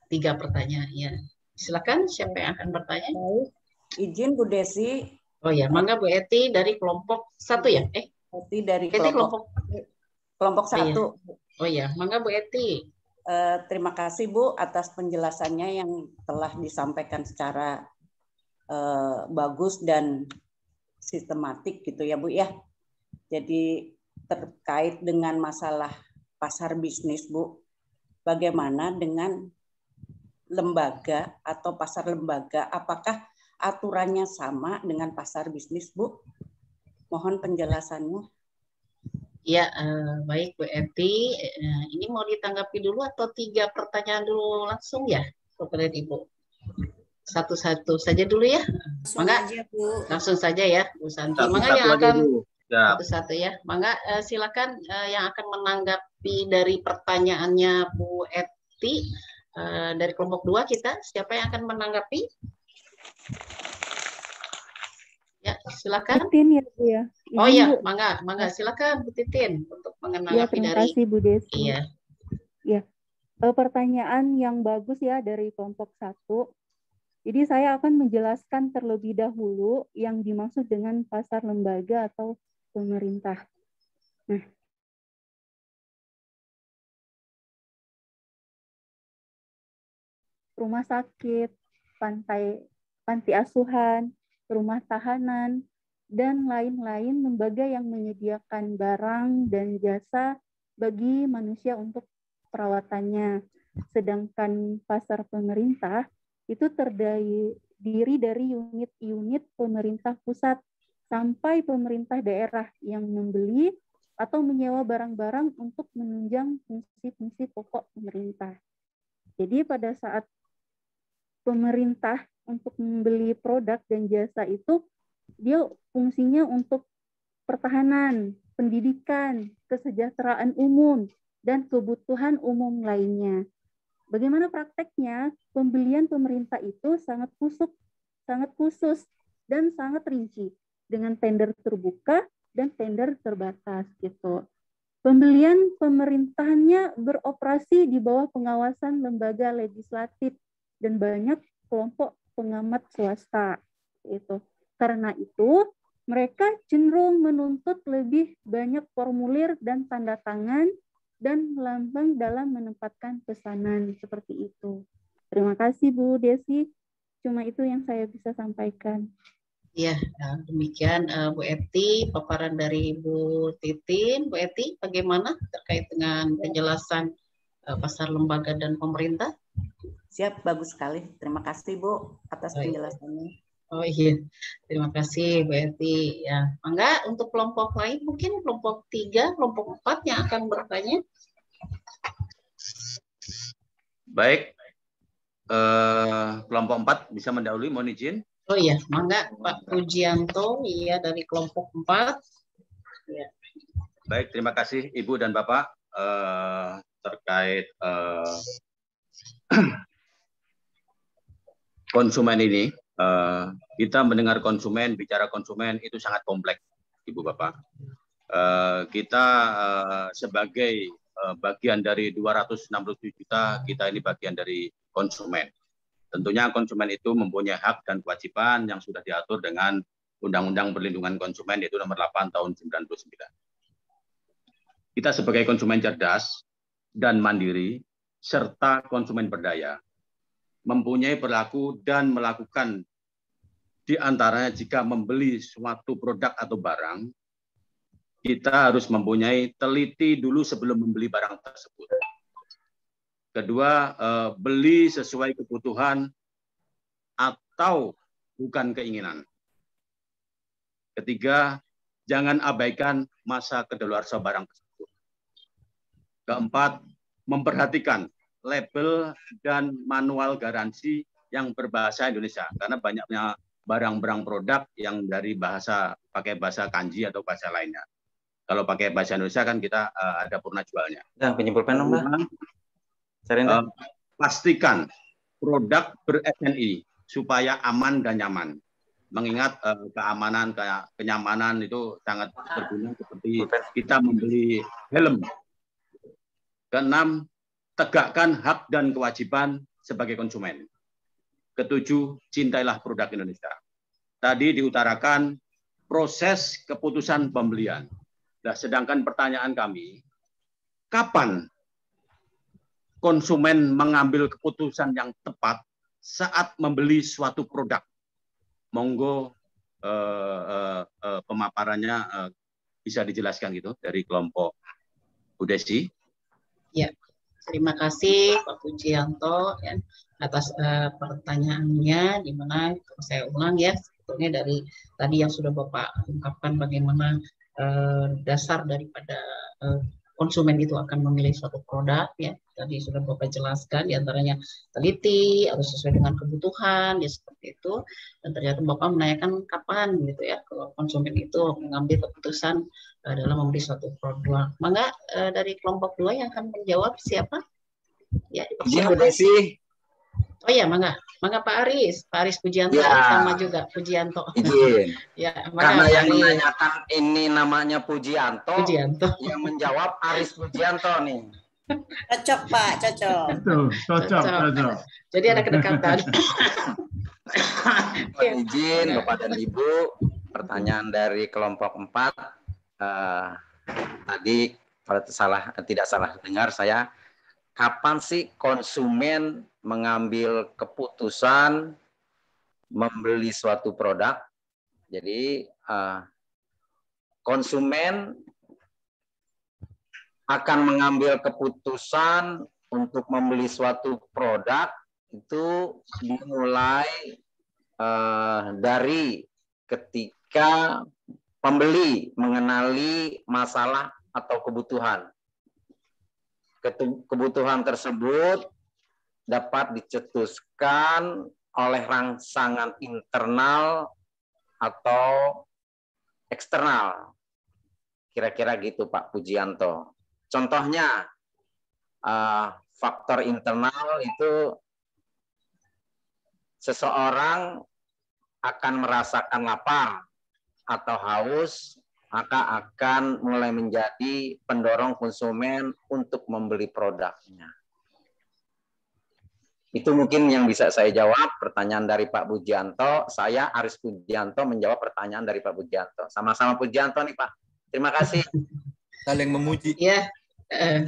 3 pertanyaan ya. Silakan siapa yang akan bertanya? Izin Bu Desi. Oh ya, mangga Bu Eti dari kelompok 1 ya? Eti dari kelompok 1. Oh ya, mangga Bu Eti. Terima kasih Bu atas penjelasannya yang telah disampaikan secara bagus dan sistematik gitu ya Bu ya. Jadi terkait dengan masalah pasar bisnis Bu, bagaimana dengan lembaga atau pasar lembaga, apakah aturannya sama dengan pasar bisnis, Bu? Mohon penjelasannya. Ya, baik Bu Eti. Ini mau ditanggapi dulu atau 3 pertanyaan dulu langsung ya, kepada Ibu? Satu-satu saja dulu ya. Mangga, langsung saja ya, Bu Santi. Mangga yang akan satu-satu ya. Mangga silakan yang akan menanggapi dari pertanyaannya Bu Eti dari kelompok 2 kita. Siapa yang akan menanggapi? Ya, silakan. Titin ya Bu ya. Oh iya, mangga silakan Bu Titin untuk mengenai ya, terima kasih Bu Desi. Iya. Ya. Pertanyaan yang bagus ya dari kelompok 1. Jadi saya akan menjelaskan terlebih dahulu yang dimaksud dengan pasar lembaga atau pemerintah. Nah, rumah sakit, panti asuhan, rumah tahanan, dan lain-lain lembaga yang menyediakan barang dan jasa bagi manusia untuk perawatannya. Sedangkan pasar pemerintah itu terdiri dari unit-unit pemerintah pusat sampai pemerintah daerah yang membeli atau menyewa barang-barang untuk menunjang fungsi-fungsi pokok pemerintah. Jadi pada saat pemerintah untuk membeli produk dan jasa itu, dia fungsinya untuk pertahanan, pendidikan, kesejahteraan umum, dan kebutuhan umum lainnya. Bagaimana prakteknya? Pembelian pemerintah itu sangat khusus, dan sangat rinci, dengan tender terbuka dan tender terbatas gitu. Pembelian pemerintahannya beroperasi di bawah pengawasan lembaga legislatif dan banyak kelompok pengamat swasta. Itu. Karena itu, mereka cenderung menuntut lebih banyak formulir dan tanda tangan dan lambang dalam menempatkan pesanan seperti itu. Terima kasih Bu Desi. Cuma itu yang saya bisa sampaikan. Ya, demikian Bu Eti, paparan dari Bu Titin. Bu Eti, bagaimana terkait dengan penjelasan pasar lembaga dan pemerintah? Siap, bagus sekali. Terima kasih Bu atas penjelasannya. Oh iya, terima kasih Bu Eti. Ya, mangga untuk kelompok lain mungkin kelompok 3, kelompok 4 yang akan bertanya. Baik, kelompok 4 bisa mendahului, mohon izin. Oh iya, mangga Pak Pujianto, iya dari kelompok 4. Ya. Baik, terima kasih Ibu dan Bapak terkait konsumen ini. Kita mendengar konsumen, bicara konsumen itu sangat kompleks, Ibu Bapak. Kita sebagai bagian dari 267 juta, kita ini bagian dari konsumen. Tentunya konsumen itu mempunyai hak dan kewajiban yang sudah diatur dengan Undang-Undang Perlindungan Konsumen yaitu nomor 8 tahun 99. kita sebagai konsumen cerdas dan mandiri, serta konsumen berdaya, mempunyai perilaku dan melakukan di antaranya jika membeli suatu produk atau barang, kita harus mempunyai teliti dulu sebelum membeli barang tersebut. Kedua, beli sesuai kebutuhan atau bukan keinginan. Ketiga, jangan abaikan masa kedaluarsa barang tersebut. Keempat, memperhatikan label dan manual garansi yang berbahasa Indonesia, karena banyaknya barang-barang produk yang dari pakai bahasa kanji atau bahasa lainnya. Kalau pakai bahasa Indonesia kan kita ada purna jualnya. Nah, penyimpul pen Mbak. Pastikan produk ber-SNI supaya aman dan nyaman. Mengingat keamanan, kenyamanan itu sangat berguna seperti kita membeli helm. Keenam, tegakkan hak dan kewajiban sebagai konsumen. Ketujuh, cintailah produk Indonesia. Tadi diutarakan proses keputusan pembelian. Nah, sedangkan pertanyaan kami, kapan konsumen mengambil keputusan yang tepat saat membeli suatu produk? Monggo pemaparannya bisa dijelaskan gitu dari kelompok Bu Desi. Ya, terima kasih Pak Pujianto ya, atas pertanyaannya, di mana saya ulang ya, sebetulnya dari tadi yang sudah Bapak ungkapkan bagaimana dasar daripada konsumen itu akan memilih suatu produk ya, tadi sudah Bapak jelaskan, diantaranya teliti, harus sesuai dengan kebutuhan ya, seperti itu. Dan ternyata Bapak menanyakan kapan gitu ya kalau konsumen itu mengambil keputusan dalam membeli suatu produk. Mangga dari kelompok 2 yang akan menjawab siapa? Ya, Bu Desi. Oh ya, mangga Pak Aris Pujianto ya. Sama juga Pujianto. Izin. Ya, karena yang menanyakan ini namanya Pujianto. Yang menjawab Aris Pujianto nih. Cocok Pak, cocok. Cocok. Jadi ada kedekatan. Izin Bapak dan Ibu, pertanyaan dari kelompok 4 tadi kalau tidak salah dengar saya, kapan sih konsumen mengambil keputusan membeli suatu produk? Jadi konsumen akan mengambil keputusan untuk membeli suatu produk itu dimulai dari ketika pembeli mengenali masalah atau kebutuhan. Kebutuhan tersebut dapat dicetuskan oleh rangsangan internal atau eksternal. Kira-kira gitu Pak Pujianto. Contohnya, faktor internal itu seseorang akan merasakan lapar atau haus, maka akan mulai menjadi pendorong konsumen untuk membeli produknya. Itu mungkin yang bisa saya jawab pertanyaan dari Pak Pujianto. Saya Aris Pujianto menjawab pertanyaan dari Pak Pujianto. Sama-sama Pujianto nih Pak. Terima kasih. Saling memuji. Ya,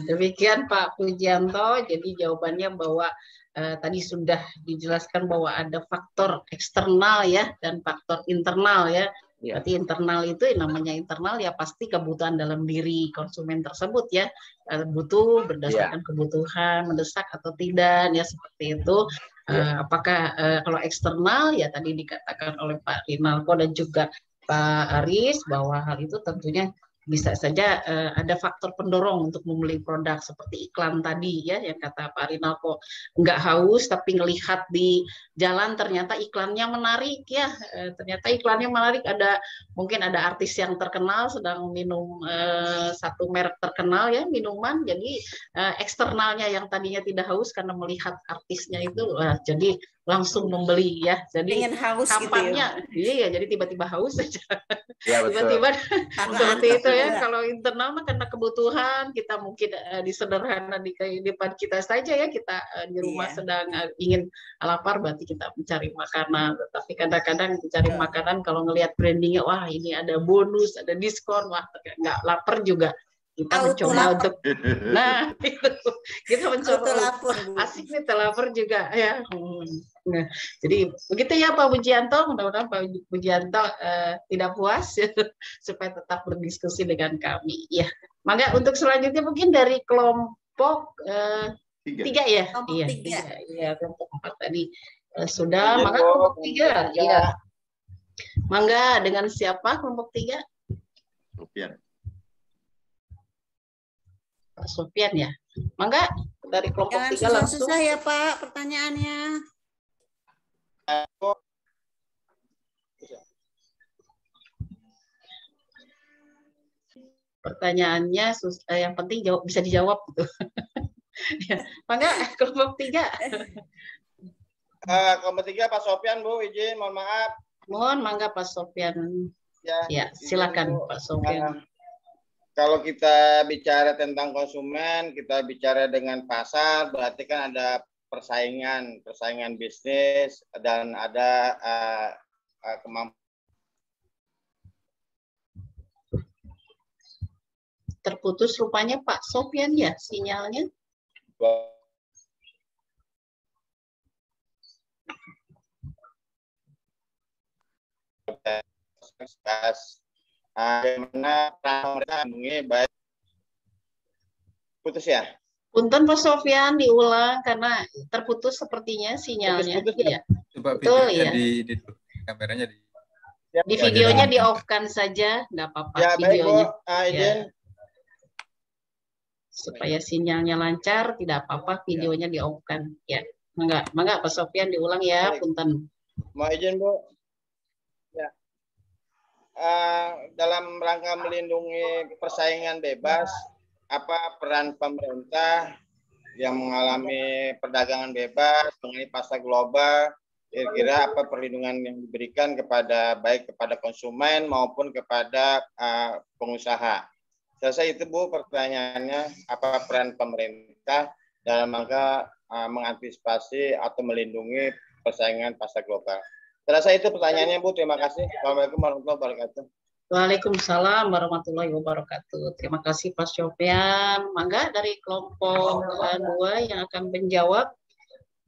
demikian Pak Pujianto. Jadi jawabannya bahwa tadi sudah dijelaskan bahwa ada faktor eksternal ya dan faktor internal ya. Berarti internal itu namanya internal ya pasti kebutuhan dalam diri konsumen tersebut ya, butuh berdasarkan kebutuhan mendesak atau tidak ya, seperti itu. Apakah kalau eksternal ya tadi dikatakan oleh Pak Rinalko dan juga Pak Aris bahwa hal itu tentunya bisa saja ada faktor pendorong untuk membeli produk seperti iklan tadi ya, yang kata Pak Rinalko, nggak haus tapi ngelihat di jalan ternyata iklannya menarik ya, ternyata iklannya menarik, mungkin ada artis yang terkenal sedang minum satu merek terkenal ya minuman, jadi eksternalnya yang tadinya tidak haus karena melihat artisnya itu jadi langsung membeli ya, jadi haus kampanye gitu ya? Iya, jadi tiba-tiba haus saja. Ya, tiba-tiba seperti itu ya. Kalau internal mah karena kebutuhan kita mungkin disederhana di kehidupan kita saja ya, kita di rumah sedang ingin lapar berarti kita mencari makanan, tetapi kadang-kadang mencari makanan kalau ngelihat brandingnya, wah ini ada bonus, ada diskon, wah nggak lapar juga kita mencoba untuk, nah itu kita mencoba asik nih telapor juga ya. Nah, jadi begitu ya Pak Pujianto, mudah-mudahan Pak Pujianto tidak puas supaya tetap berdiskusi dengan kami. Ya, maka untuk selanjutnya mungkin dari kelompok 3 ya, iya, 3. Iya, kelompok 4 tadi sudah, maka kelompok 3, iya. Mangga dengan siapa kelompok 3? Sofian. Pak Sofian ya. Mangga dari kelompok 3 langsung. Susah ya Pak pertanyaannya. Pertanyaannya yang penting bisa dijawab gitu. Ya, mangga kelompok 3. Kelompok 3 Pak Sofian, Bu, izin, mohon maaf. Mohon mangga Pak Sofian. Ya, silakan Pak Sofian. Kalau kita bicara tentang konsumen, kita bicara dengan pasar, berarti kan ada persaingan bisnis dan ada kemampuan. Terputus rupanya Pak Sofian ya sinyalnya. Bagaimana pemerintah baik. Putus ya? Punten Pak Sofian diulang karena terputus sepertinya sinyalnya. Iya. Coba betul videonya ya. di kameranya di videonya di off kan saja, nggak apa-apa ya, videonya. Baik, Bu. Izin. Ya. Supaya sinyalnya lancar, tidak apa-apa videonya di off kan. Ya, mangga Pak Sofian diulang ya, punten. Mau izin Bu. Ya. Dalam rangka melindungi persaingan bebas, apa peran pemerintah yang mengalami perdagangan bebas mengenai pasar global, kira-kira apa perlindungan yang diberikan baik kepada konsumen maupun kepada pengusaha. Selesai itu Bu pertanyaannya, apa peran pemerintah dalam rangka mengantisipasi atau melindungi persaingan pasar global. Selesai itu pertanyaannya Bu, terima kasih. Assalamualaikum warahmatullahi wabarakatuh. Waalaikumsalam warahmatullahi wabarakatuh. Terima kasih Pak Sofian. Mangga dari kelompok 2 yang akan menjawab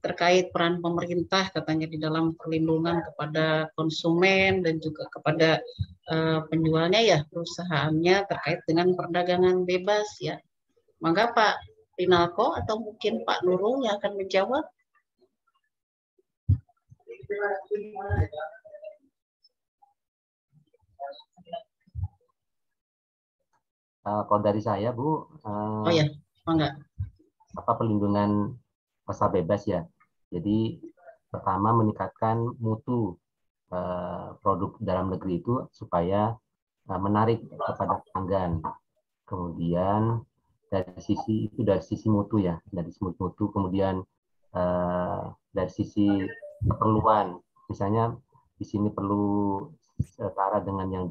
terkait peran pemerintah katanya di dalam perlindungan kepada konsumen dan juga kepada penjualnya ya, perusahaannya terkait dengan perdagangan bebas ya. Mangga Pak Rinalko atau mungkin Pak Nurul yang akan menjawab. Kalau dari saya, Bu, oh ya, mangga. Apa perlindungan pasar bebas ya. Jadi pertama meningkatkan mutu produk dalam negeri itu supaya menarik kepada pelanggan. Kemudian dari sisi mutu ya, dari sisi mutu, kemudian dari sisi keperluan, misalnya di sini perlu setara dengan yang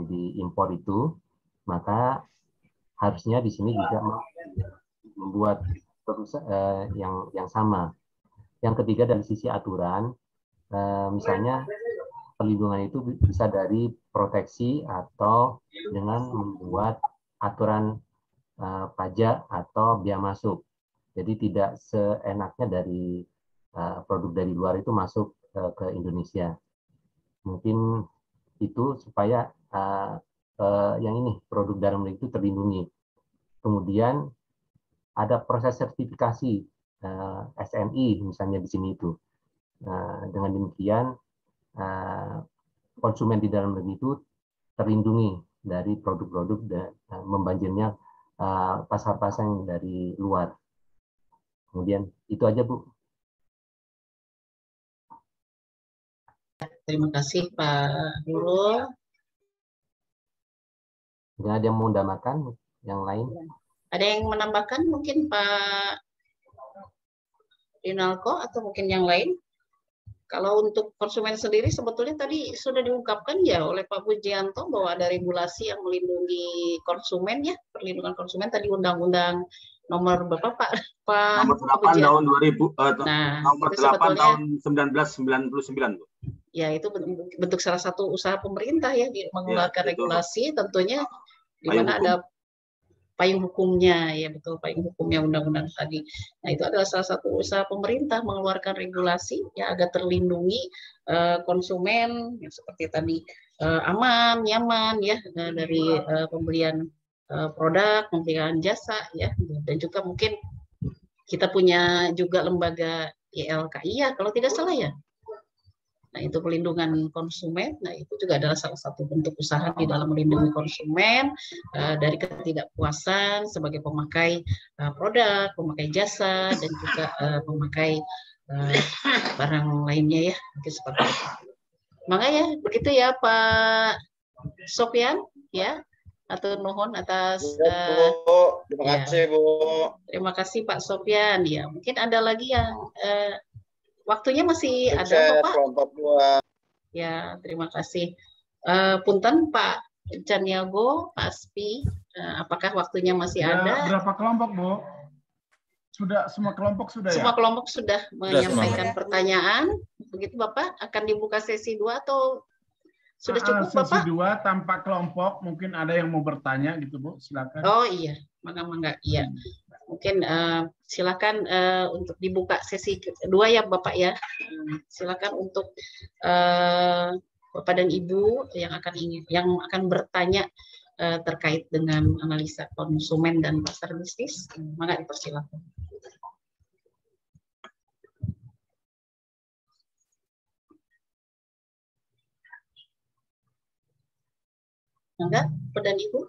diimpor itu, maka harusnya di sini juga membuat yang sama. Yang ketiga dari sisi aturan, misalnya perlindungan itu bisa dari proteksi atau dengan membuat aturan pajak atau biaya masuk. Jadi tidak seenaknya dari produk dari luar itu masuk ke Indonesia. Mungkin itu supaya yang ini produk dalam negeri itu terlindungi. Kemudian ada proses sertifikasi SNI misalnya di sini itu. Dengan demikian konsumen di dalam negeri itu terlindungi dari produk-produk dan membanjirnya pasar-pasar yang dari luar. Kemudian itu aja Bu. Terima kasih Pak Nurul. Ada yang mau menambahkan yang lain? Ada yang menambahkan mungkin Pak Rinalko atau mungkin yang lain? Kalau untuk konsumen sendiri sebetulnya tadi sudah diungkapkan ya oleh Pak Pujianto bahwa ada regulasi yang melindungi konsumen ya, perlindungan konsumen tadi undang-undang nomor berapa Pak? Nomor 8 tahun 2000 nah, nomor 8 tahun 1999. Ya, itu bentuk salah satu usaha pemerintah ya mengeluarkan regulasi tentunya di mana ada payung hukumnya, ya betul, payung hukumnya undang-undang tadi. Nah, itu adalah salah satu usaha pemerintah mengeluarkan regulasi ya agar terlindungi konsumen yang seperti tadi, aman, nyaman ya dari pembelian produk, pembelian jasa ya, dan juga mungkin kita punya juga lembaga YLKI ya kalau tidak salah ya. Nah, itu pelindungan konsumen. Nah, itu juga adalah salah satu bentuk usaha di dalam melindungi konsumen dari ketidakpuasan sebagai pemakai produk, pemakai jasa, dan juga pemakai barang lainnya ya. Mungkin seperti itu. Makanya begitu ya Pak Sofyan ya. Atau nuhun atas terima kasih Bu. Terima kasih Pak Sofyan ya. Mungkin ada lagi yang waktunya masih ada Pak? Kelompok 2. Ya, terima kasih. Punten Pak Caniago, Pak Aspi, apakah waktunya masih ada? Berapa kelompok, Bu? Sudah semua kelompok sudah ya? Semua kelompok sudah menyampaikan pertanyaan. Begitu Bapak, akan dibuka sesi 2 atau sudah cukup Bapak? Sesi 2 tanpa kelompok, mungkin ada yang mau bertanya gitu Bu, silakan. Oh iya, mangga-mangga. Iya. Mungkin silakan untuk dibuka sesi kedua ya Bapak ya. Silakan untuk Bapak dan Ibu yang akan bertanya terkait dengan analisa konsumen dan pasar bisnis. Mangga dipersilakan. Mangga, Bapak dan Ibu.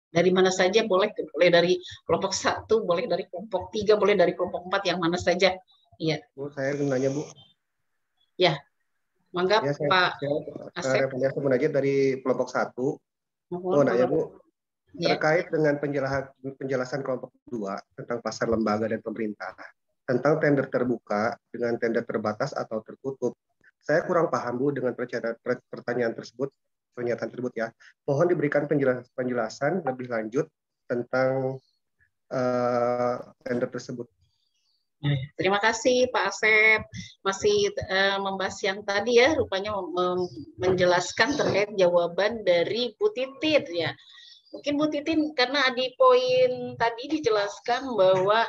Dari mana saja boleh dari kelompok 1, boleh dari kelompok 3, boleh dari kelompok 4, yang mana saja. Iya. Bu, saya nanya Bu. Ya, mangga ya, Pak Asep. Saya aja dari kelompok 1. Mau nanya Bu, terkait dengan penjelasan kelompok 2 tentang pasar lembaga dan pemerintah, tentang tender terbuka dengan tender terbatas atau tertutup. Saya kurang paham Bu dengan pertanyaan tersebut. Pernyataan tersebut ya. Mohon diberikan penjelasan lebih lanjut tentang tender tersebut. Terima kasih Pak Asep. Masih membahas yang tadi ya, rupanya menjelaskan terkait jawaban dari Bu Titin ya. Mungkin Bu Titin karena di poin tadi dijelaskan bahwa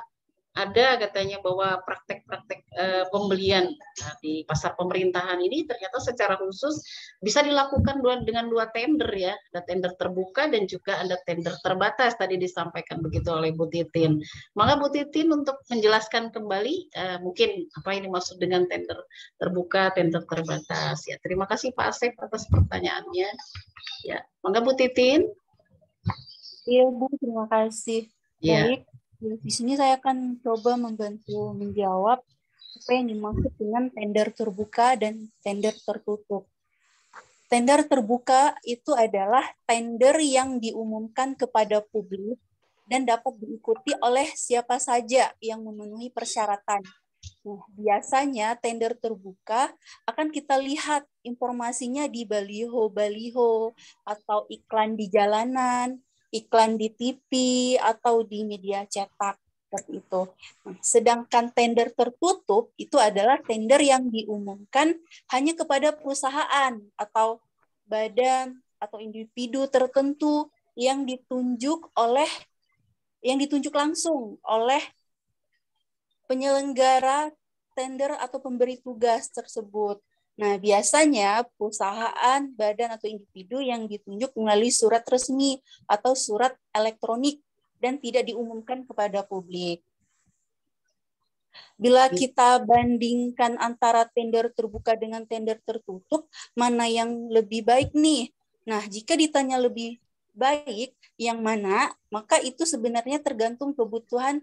ada katanya bahwa praktek-praktek pembelian di pasar pemerintahan ini ternyata secara khusus bisa dilakukan dengan 2 tender ya, ada tender terbuka dan juga ada tender terbatas tadi disampaikan begitu oleh Bu Titin. Maka Bu Titin untuk menjelaskan kembali mungkin apa ini maksud dengan tender terbuka, tender terbatas ya. Terima kasih Pak Asep atas pertanyaannya. Ya, maka Bu Titin. Iya Bu, terima kasih. Ya. Baik. Di sini saya akan coba membantu menjawab apa yang dimaksud dengan tender terbuka dan tender tertutup. Tender terbuka itu adalah tender yang diumumkan kepada publik dan dapat diikuti oleh siapa saja yang memenuhi persyaratan. Nah, biasanya tender terbuka akan kita lihat informasinya di baliho-baliho atau iklan di jalanan, iklan di TV atau di media cetak seperti itu. Nah, sedangkan tender tertutup itu adalah tender yang diumumkan hanya kepada perusahaan atau badan atau individu tertentu yang ditunjuk langsung oleh penyelenggara tender atau pemberi tugas tersebut. Nah, biasanya perusahaan, badan, atau individu yang ditunjuk melalui surat resmi atau surat elektronik dan tidak diumumkan kepada publik. Bila kita bandingkan antara tender terbuka dengan tender tertutup, mana yang lebih baik nih? Nah, jika ditanya lebih baik yang mana, maka itu sebenarnya tergantung kebutuhan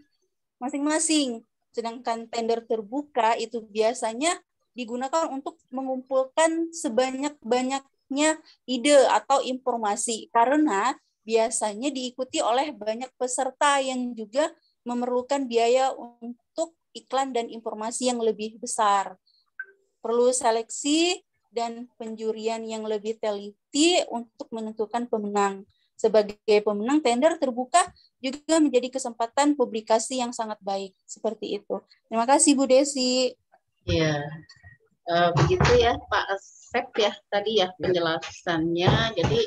masing-masing. Sedangkan tender terbuka itu biasanya digunakan untuk mengumpulkan sebanyak-banyaknya ide atau informasi karena biasanya diikuti oleh banyak peserta yang juga memerlukan biaya untuk iklan dan informasi yang lebih besar. Perlu seleksi dan penjurian yang lebih teliti untuk menentukan pemenang. Sebagai pemenang, tender terbuka juga menjadi kesempatan publikasi yang sangat baik. Seperti itu. Terima kasih Bu Desi. Iya. Begitu ya Pak Asep ya tadi ya penjelasannya. Jadi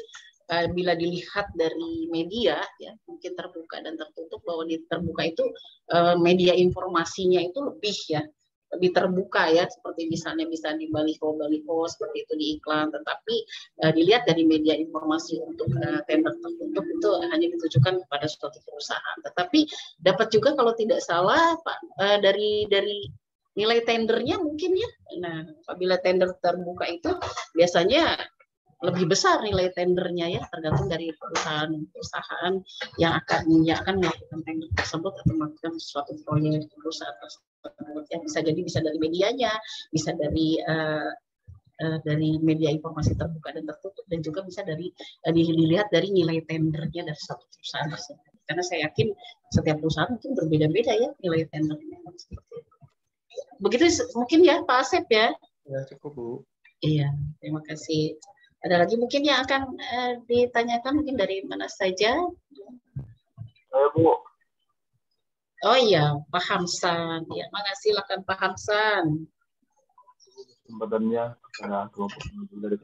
bila dilihat dari media ya mungkin terbuka dan tertutup, bahwa di terbuka itu media informasinya itu lebih terbuka ya, seperti misalnya bisa di baliho seperti itu di iklan, tetapi dilihat dari media informasi untuk tender tertutup itu hanya ditujukan kepada suatu perusahaan. Tetapi dapat juga kalau tidak salah Pak dari nilai tendernya mungkin ya. Nah, apabila tender terbuka itu biasanya lebih besar nilai tendernya ya, tergantung dari perusahaan yang akan melakukan tender tersebut atau melakukan suatu proyek perusahaan tersebut. Ya, bisa dari medianya, bisa dari media informasi terbuka dan tertutup, dan juga bisa dilihat dari nilai tendernya dari suatu perusahaan tersebut. Karena saya yakin setiap perusahaan mungkin berbeda-beda ya nilai tendernya. Begitu mungkin ya Pak Asep ya. Ya cukup Bu. Iya, terima kasih. Ada lagi mungkin yang akan ditanyakan mungkin dari mana saja? Bu. Oh iya, Pak Hamsan. Ya, makasih, silakan Pak Hamsan. Kesempatannya karena kelompok dari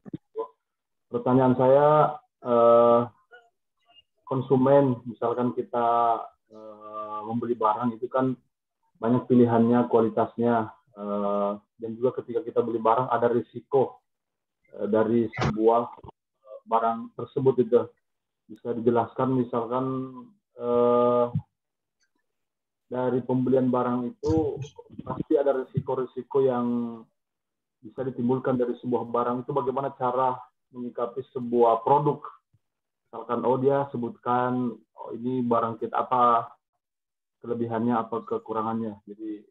pertanyaan saya, konsumen misalkan kita membeli barang itu kan banyak pilihannya, kualitasnya, dan juga ketika kita beli barang ada risiko dari sebuah barang tersebut. Itu bisa dijelaskan misalkan dari pembelian barang itu pasti ada risiko-risiko yang bisa ditimbulkan dari sebuah barang itu. Bagaimana cara menyikapi sebuah produk, misalkan dia sebutkan ini barang kita apa kelebihannya, apa kekurangannya. Jadi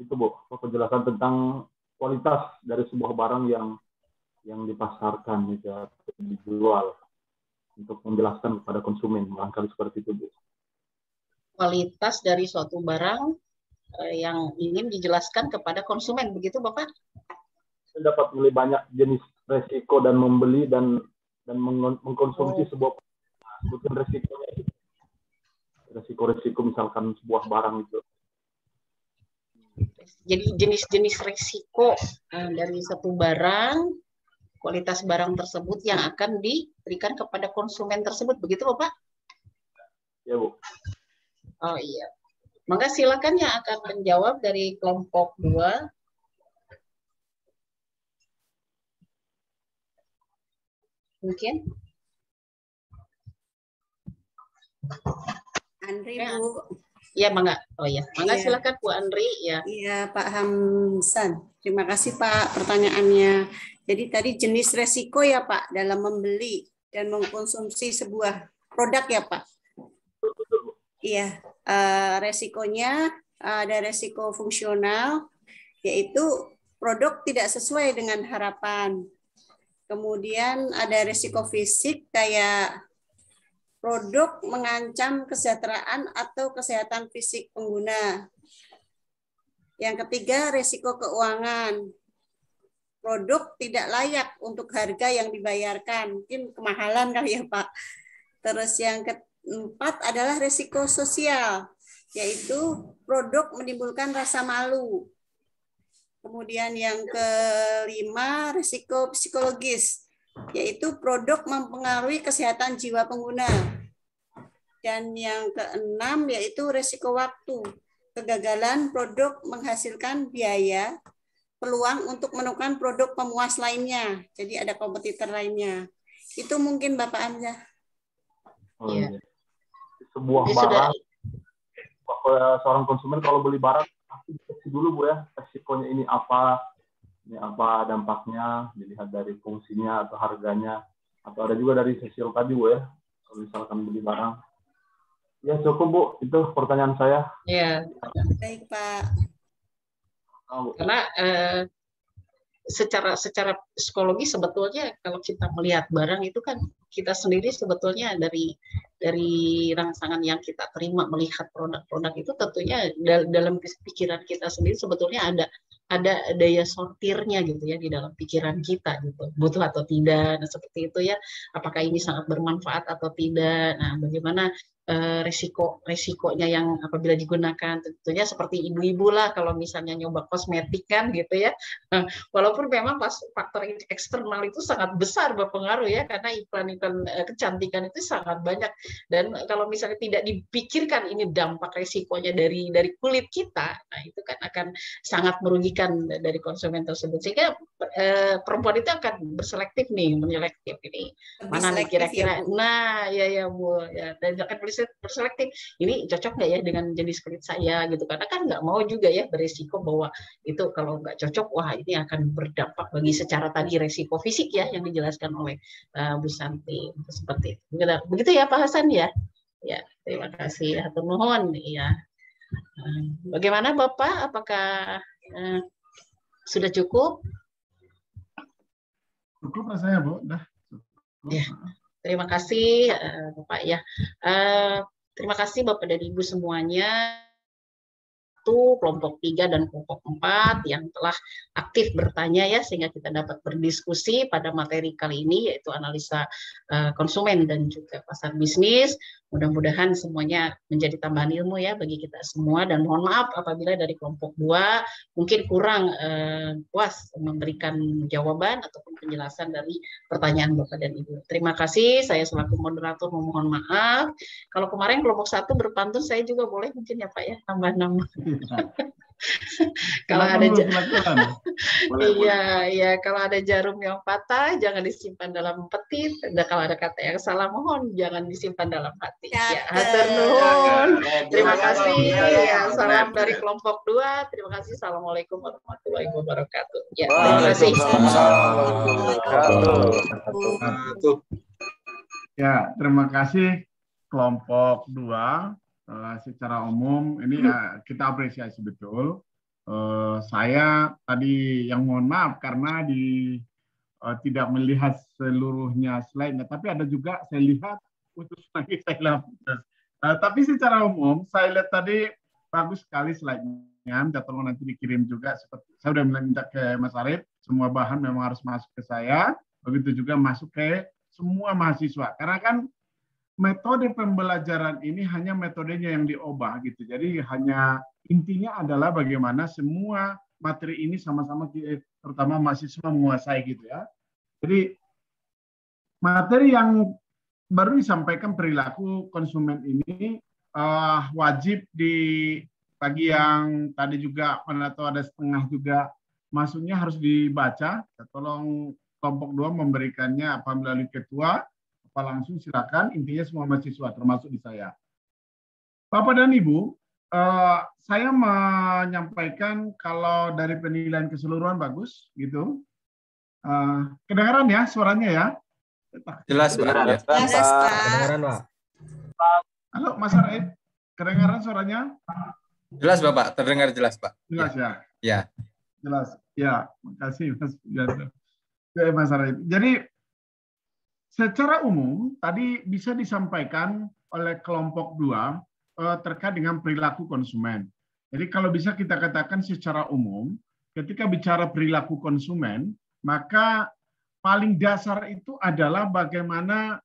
itu Bu, penjelasan tentang kualitas dari sebuah barang yang dipasarkan gitu, dijual, untuk menjelaskan kepada konsumen, barangkali seperti itu Bu. Kualitas dari suatu barang yang ingin dijelaskan kepada konsumen, begitu Bapak? Saya dapat beli banyak jenis resiko dan membeli dan mengkonsumsi sebuah bukan resikonya itu. Resiko-resiko misalkan sebuah barang itu. Jadi jenis-jenis resiko dari satu barang, kualitas barang tersebut yang akan diberikan kepada konsumen tersebut, begitu Bapak? Ya Bu. Oh iya. Maka silakan yang akan menjawab dari kelompok 2. Mungkin? Andri Bu. Iya, Mangga. Oh ya, Mangga silakan Bu Andri ya. Iya, Pak Hamsan. Terima kasih Pak pertanyaannya. Jadi tadi jenis resiko ya Pak dalam membeli dan mengkonsumsi sebuah produk ya Pak. Iya, resikonya ada resiko fungsional, yaitu produk tidak sesuai dengan harapan. Kemudian ada resiko fisik kayak produk mengancam kesejahteraan atau kesehatan fisik pengguna. Yang ketiga, resiko keuangan. Produk tidak layak untuk harga yang dibayarkan. Mungkin kemahalan kali ya Pak. Terus yang keempat adalah resiko sosial, yaitu produk menimbulkan rasa malu. Kemudian yang kelima, risiko psikologis, yaitu produk mempengaruhi kesehatan jiwa pengguna. Dan yang keenam, yaitu risiko waktu. Kegagalan produk menghasilkan biaya, peluang untuk menemukan produk pemuas lainnya. Jadi ada kompetitor lainnya. Itu mungkin Bapak Hamzah. Oh, iya. Sebuah barang, seorang konsumen kalau beli barang, pasti cek dulu Bu ya, resikonya ini apa dampaknya, dilihat dari fungsinya atau harganya, atau ada juga dari sosial tadi Bu ya, kalau misalkan beli barang. Ya cukup Bu, itu pertanyaan saya. Ya. Baik Pak. Karena secara psikologi sebetulnya kalau kita melihat barang itu kan kita sendiri sebetulnya dari rangsangan yang kita terima melihat produk-produk itu tentunya dalam pikiran kita sendiri sebetulnya ada daya sortirnya gitu ya di dalam pikiran kita gitu, butuh atau tidak, nah seperti itu ya, apakah ini sangat bermanfaat atau tidak. Nah bagaimana resikonya yang apabila digunakan. Tentunya seperti ibu-ibu lah kalau misalnya nyoba kosmetik kan gitu ya. Walaupun memang faktor eksternal itu sangat besar berpengaruh ya, karena iklan-iklan kecantikan itu sangat banyak, dan kalau misalnya tidak dipikirkan ini dampak resikonya dari kulit kita, nah itu kan akan sangat merugikan dari konsumen tersebut, sehingga perempuan itu akan berselektif nih, menyelektif ini mana nih kira-kira, nah ya Bu ya, dan akan berselektif ini cocok nggak ya dengan jenis kulit saya gitu, karena kan nggak mau juga ya beresiko bahwa itu kalau nggak cocok, wah ini akan berdampak bagi secara tadi resiko fisik ya yang dijelaskan oleh Bu Santi, seperti itu. Begitu ya Pak Hasan ya. Ya, terima kasih. Hatur nuhun ya. Bagaimana Bapak? Apakah sudah cukup? Cukup rasanya Bu, dah. Ya, terima kasih Bapak ya. Terima kasih Bapak dan Ibu semuanya. Kelompok 3 dan kelompok 4 yang telah aktif bertanya ya, sehingga kita dapat berdiskusi pada materi kali ini, yaitu analisa konsumen dan juga pasar bisnis. Mudah-mudahan semuanya menjadi tambahan ilmu ya bagi kita semua, dan mohon maaf apabila dari kelompok 2 mungkin kurang puas memberikan jawaban ataupun penjelasan dari pertanyaan Bapak dan Ibu. Terima kasih, saya selaku moderator memohon maaf. Kalau kemarin kelompok 1 berpantun, saya juga boleh mungkin ya Pak ya, tambah-nambah. Kalau ada iya, kalau ada jarum yang patah jangan disimpan dalam peti, dan kalau ada kata yang salah mohon jangan disimpan dalam hati. Ya, hatur nuhun. Terima kasih. Ya, salam dari kelompok 2. Terima kasih. Assalamualaikum warahmatullahi wabarakatuh. Ya, terima kasih. Ya, terima kasih kelompok 2. Secara umum ini kita apresiasi betul. Saya tadi yang mohon maaf karena tidak melihat seluruhnya slide-nya, tapi ada juga saya lihat putus lagi saya putus. Tapi secara umum saya lihat tadi bagus sekali slide-nya. Minta tolong nanti dikirim juga, seperti saya sudah minta ke Mas Arif, semua bahan memang harus masuk ke saya, begitu juga masuk ke semua mahasiswa. Karena kan metode pembelajaran ini hanya metodenya yang diubah gitu. Jadi hanya intinya adalah bagaimana semua materi ini sama-sama terutama mahasiswa menguasai gitu ya. Jadi materi yang baru disampaikan perilaku konsumen ini wajib bagi yang tadi juga atau ada setengah juga masuknya harus dibaca. Tolong kelompok 2 memberikannya apa melalui ketua, apa langsung silakan, intinya semua mahasiswa termasuk di saya. Bapak dan Ibu, saya menyampaikan kalau dari penilaian keseluruhan bagus gitu. Kedengaran ya suaranya ya? Jelas Pak. Jelas Pak. Kedengaran Pak. Halo Mas Arif, kedengaran suaranya? Jelas Bapak, terdengar jelas Pak. Jelas ya? Ya. Jelas. Ya, makasih Mas. Mas Arif. Jadi secara umum, tadi bisa disampaikan oleh kelompok 2 terkait dengan perilaku konsumen. Jadi kalau bisa kita katakan secara umum, ketika bicara perilaku konsumen, maka paling dasar itu adalah bagaimana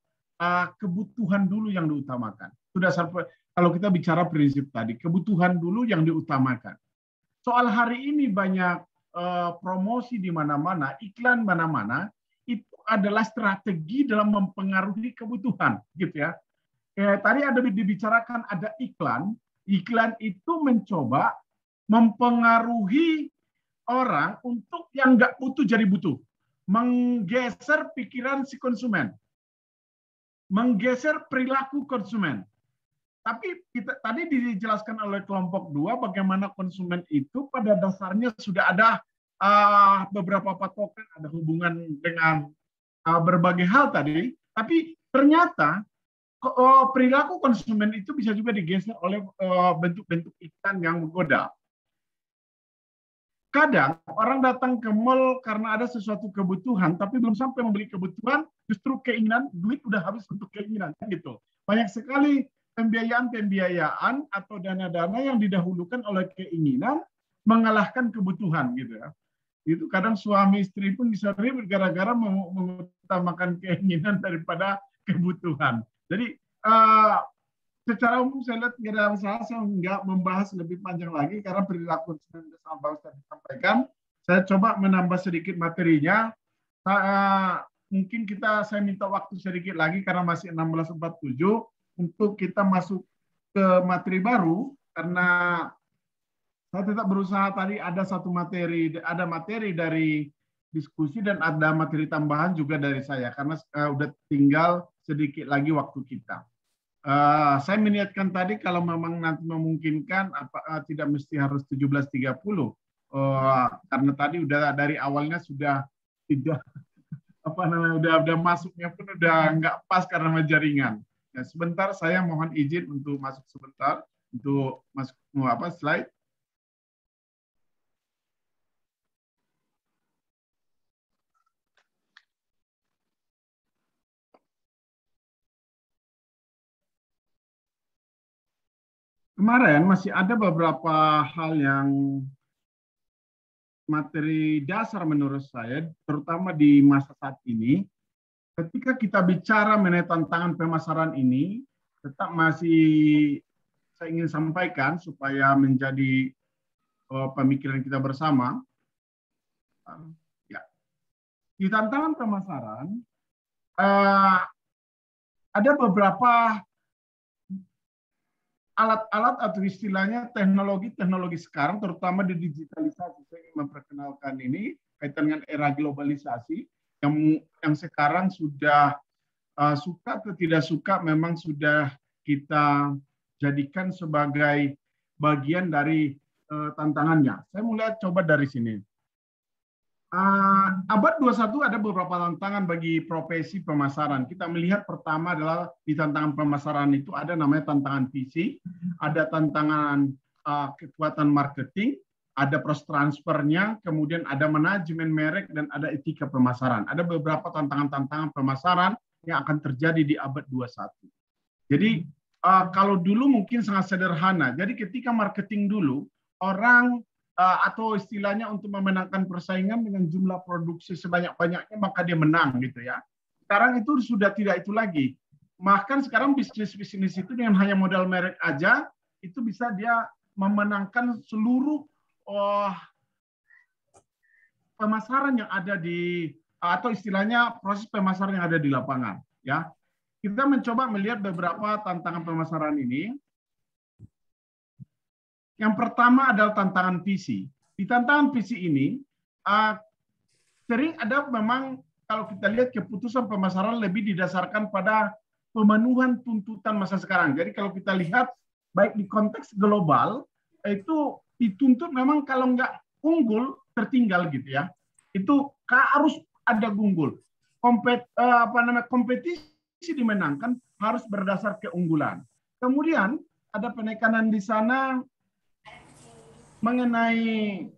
kebutuhan dulu yang diutamakan. Itu dasar kalau kita bicara prinsip tadi, kebutuhan dulu yang diutamakan. Soal hari ini banyak promosi di mana-mana, iklan mana-mana, itu adalah strategi dalam mempengaruhi kebutuhan, gitu ya. Tadi ada dibicarakan ada iklan itu mencoba mempengaruhi orang untuk yang nggak butuh jadi butuh, menggeser pikiran si konsumen, menggeser perilaku konsumen. Tapi tadi dijelaskan oleh kelompok 2 bagaimana konsumen itu pada dasarnya sudah ada beberapa patokan, ada hubungan dengan berbagai hal tadi, tapi ternyata perilaku konsumen itu bisa juga digeser oleh bentuk-bentuk iklan yang menggoda. Kadang orang datang ke mall karena ada sesuatu kebutuhan, tapi belum sampai membeli kebutuhan, justru keinginan, duit udah habis untuk keinginan, gitu. Banyak sekali pembiayaan atau dana-dana yang didahulukan oleh keinginan mengalahkan kebutuhan, gitu ya. Itu kadang suami istri pun bisa ribut gara-gara mengutamakan keinginan daripada kebutuhan. Jadi secara umum saya lihat tidak ada masalah, saya nggak membahas lebih panjang lagi karena perilaku konsumen sudah disampaikan. Saya coba menambah sedikit materinya. Mungkin saya minta waktu sedikit lagi karena masih 16.47 untuk kita masuk ke materi baru, karena saya tetap berusaha tadi ada materi dari diskusi dan ada materi tambahan juga dari saya karena udah tinggal sedikit lagi waktu kita. Saya meniatkan tadi kalau memang nanti memungkinkan tidak mesti harus 17.30 karena tadi udah dari awalnya sudah tidak udah masuknya pun udah nggak pas karena jaringan. Nah, sebentar saya mohon izin untuk masuk sebentar untuk masuk slide. Kemarin masih ada beberapa hal yang materi dasar menurut saya, terutama di masa saat ini, ketika kita bicara mengenai tantangan pemasaran ini, tetap masih saya ingin sampaikan supaya menjadi pemikiran kita bersama. Ya. Di tantangan pemasaran, ada beberapa alat-alat atau istilahnya teknologi sekarang, terutama di digitalisasi. Saya ingin memperkenalkan ini kaitan dengan era globalisasi yang sekarang sudah suka atau tidak suka memang sudah kita jadikan sebagai bagian dari tantangannya. Saya mulai coba dari sini. Abad 21 ada beberapa tantangan bagi profesi pemasaran. Kita melihat pertama adalah di tantangan pemasaran itu ada namanya tantangan visi, ada tantangan kekuatan marketing, ada proses transfernya, kemudian ada manajemen merek, dan ada etika pemasaran. Ada beberapa tantangan-tantangan pemasaran yang akan terjadi di abad 21. Jadi kalau dulu mungkin sangat sederhana. Jadi ketika marketing dulu, orang atau istilahnya untuk memenangkan persaingan dengan jumlah produksi sebanyak-banyaknya maka dia menang gitu ya. Sekarang itu sudah tidak itu lagi. Bahkan sekarang bisnis-bisnis itu dengan hanya modal merek aja itu bisa dia memenangkan seluruh pemasaran yang ada di atau istilahnya proses pemasaran yang ada di lapangan ya. Kita mencoba melihat beberapa tantangan pemasaran ini. Yang pertama adalah tantangan visi. Di tantangan visi ini, sering ada memang kalau kita lihat keputusan pemasaran lebih didasarkan pada pemenuhan tuntutan masa sekarang. Jadi kalau kita lihat baik di konteks global, itu dituntut memang kalau nggak unggul, tertinggal gitu ya. Itu harus ada unggul. Kompetisi dimenangkan harus berdasar keunggulan. Kemudian ada penekanan di sana mengenai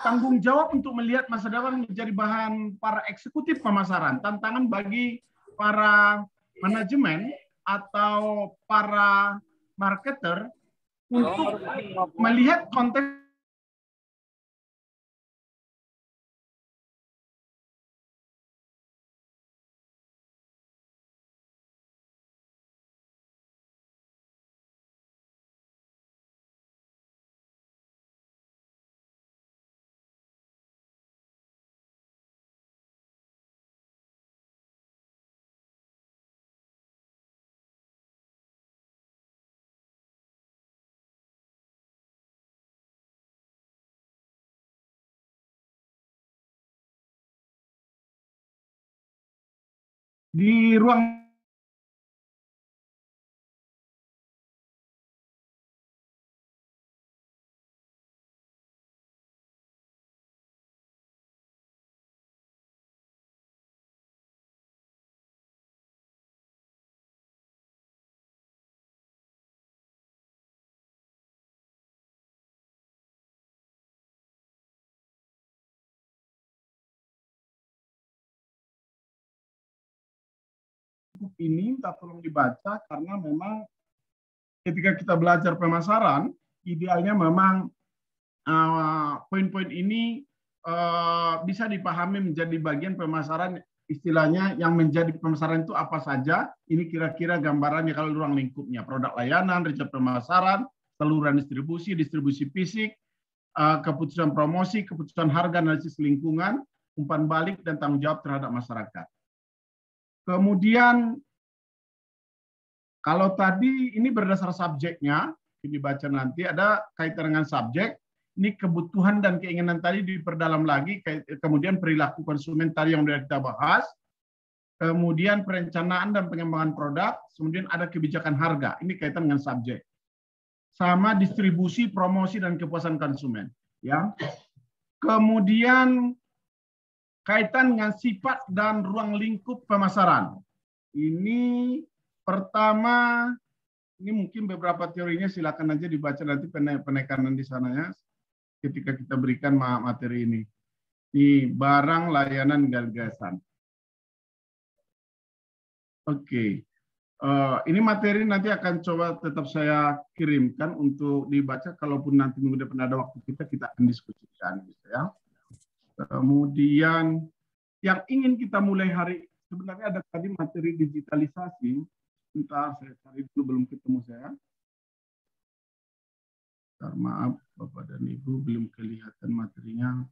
tanggung jawab untuk melihat masa depan menjadi bahan para eksekutif pemasaran. Tantangan bagi para manajemen atau para marketer untuk melihat konteks di ruang ini minta tolong dibaca karena memang ketika kita belajar pemasaran, idealnya memang poin-poin ini bisa dipahami menjadi bagian pemasaran istilahnya yang menjadi pemasaran itu apa saja. Ini kira-kira gambarannya kalau ruang lingkupnya. Produk layanan, riset pemasaran, saluran distribusi, distribusi fisik, keputusan promosi, keputusan harga, analisis lingkungan, umpan balik, dan tanggung jawab terhadap masyarakat. Kemudian, kalau tadi ini berdasar subjeknya, dibaca nanti, ada kaitan dengan subjek, ini kebutuhan dan keinginan tadi diperdalam lagi, kemudian perilaku konsumen tadi yang sudah kita bahas, kemudian perencanaan dan pengembangan produk, kemudian ada kebijakan harga, ini kaitan dengan subjek. Sama distribusi, promosi, dan kepuasan konsumen. Ya. Kemudian kaitan dengan sifat dan ruang lingkup pemasaran. Ini pertama, ini mungkin beberapa teorinya silakan aja dibaca nanti penekanan di sana ya, ketika kita berikan materi ini. Ini barang, layanan, gagasan. Oke. Ini materi nanti akan coba tetap saya kirimkan untuk dibaca. Kalaupun nanti minggu depan ada waktu kita akan diskusikan gitu ya. Kemudian yang ingin kita mulai hari, sebenarnya ada tadi materi digitalisasi. Sebentar saya cari dulu, belum ketemu saya. Maaf Bapak dan Ibu, belum kelihatan materinya.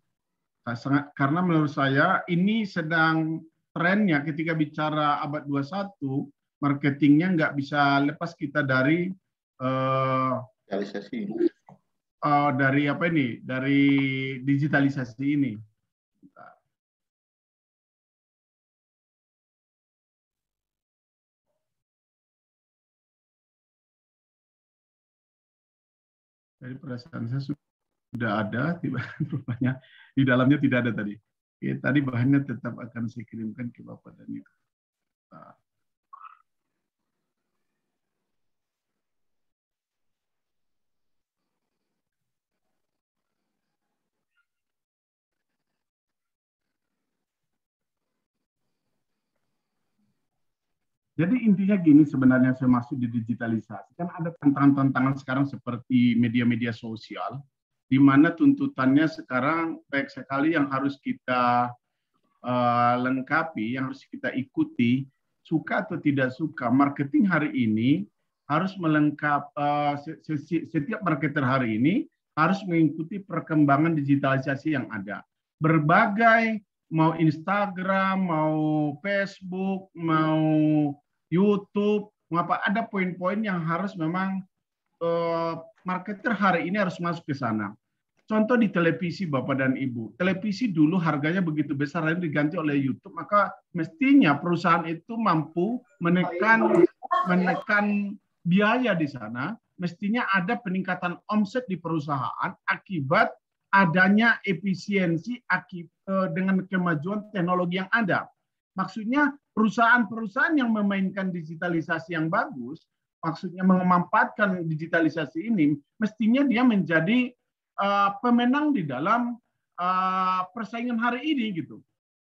Karena menurut saya ini sedang trennya ketika bicara abad 21, marketingnya nggak bisa lepas kita dari digitalisasi. Dari apa ini? Dari digitalisasi ini. Dari perasaan saya sudah ada, rupanya di dalamnya tidak ada tadi. Oke, tadi bahannya tetap akan saya kirimkan ke Bapak dan Ibu. Jadi intinya gini sebenarnya saya maksud di digitalisasi. Kan ada tantangan-tantangan sekarang seperti media-media sosial, di mana tuntutannya sekarang banyak sekali yang harus kita lengkapi, yang harus kita ikuti, suka atau tidak suka. Marketing hari ini harus setiap marketer hari ini harus mengikuti perkembangan digitalisasi yang ada. Berbagai, mau Instagram, mau Facebook, mau YouTube, mengapa ada poin-poin yang harus memang marketer hari ini harus masuk ke sana. Contoh di televisi Bapak dan Ibu. Televisi dulu harganya begitu besar, lalu diganti oleh YouTube, maka mestinya perusahaan itu mampu menekan biaya di sana, mestinya ada peningkatan omset di perusahaan akibat adanya efisiensi dengan kemajuan teknologi yang ada. Maksudnya perusahaan-perusahaan yang memainkan digitalisasi yang bagus, maksudnya memanfaatkan digitalisasi ini, mestinya dia menjadi pemenang di dalam persaingan hari ini gitu.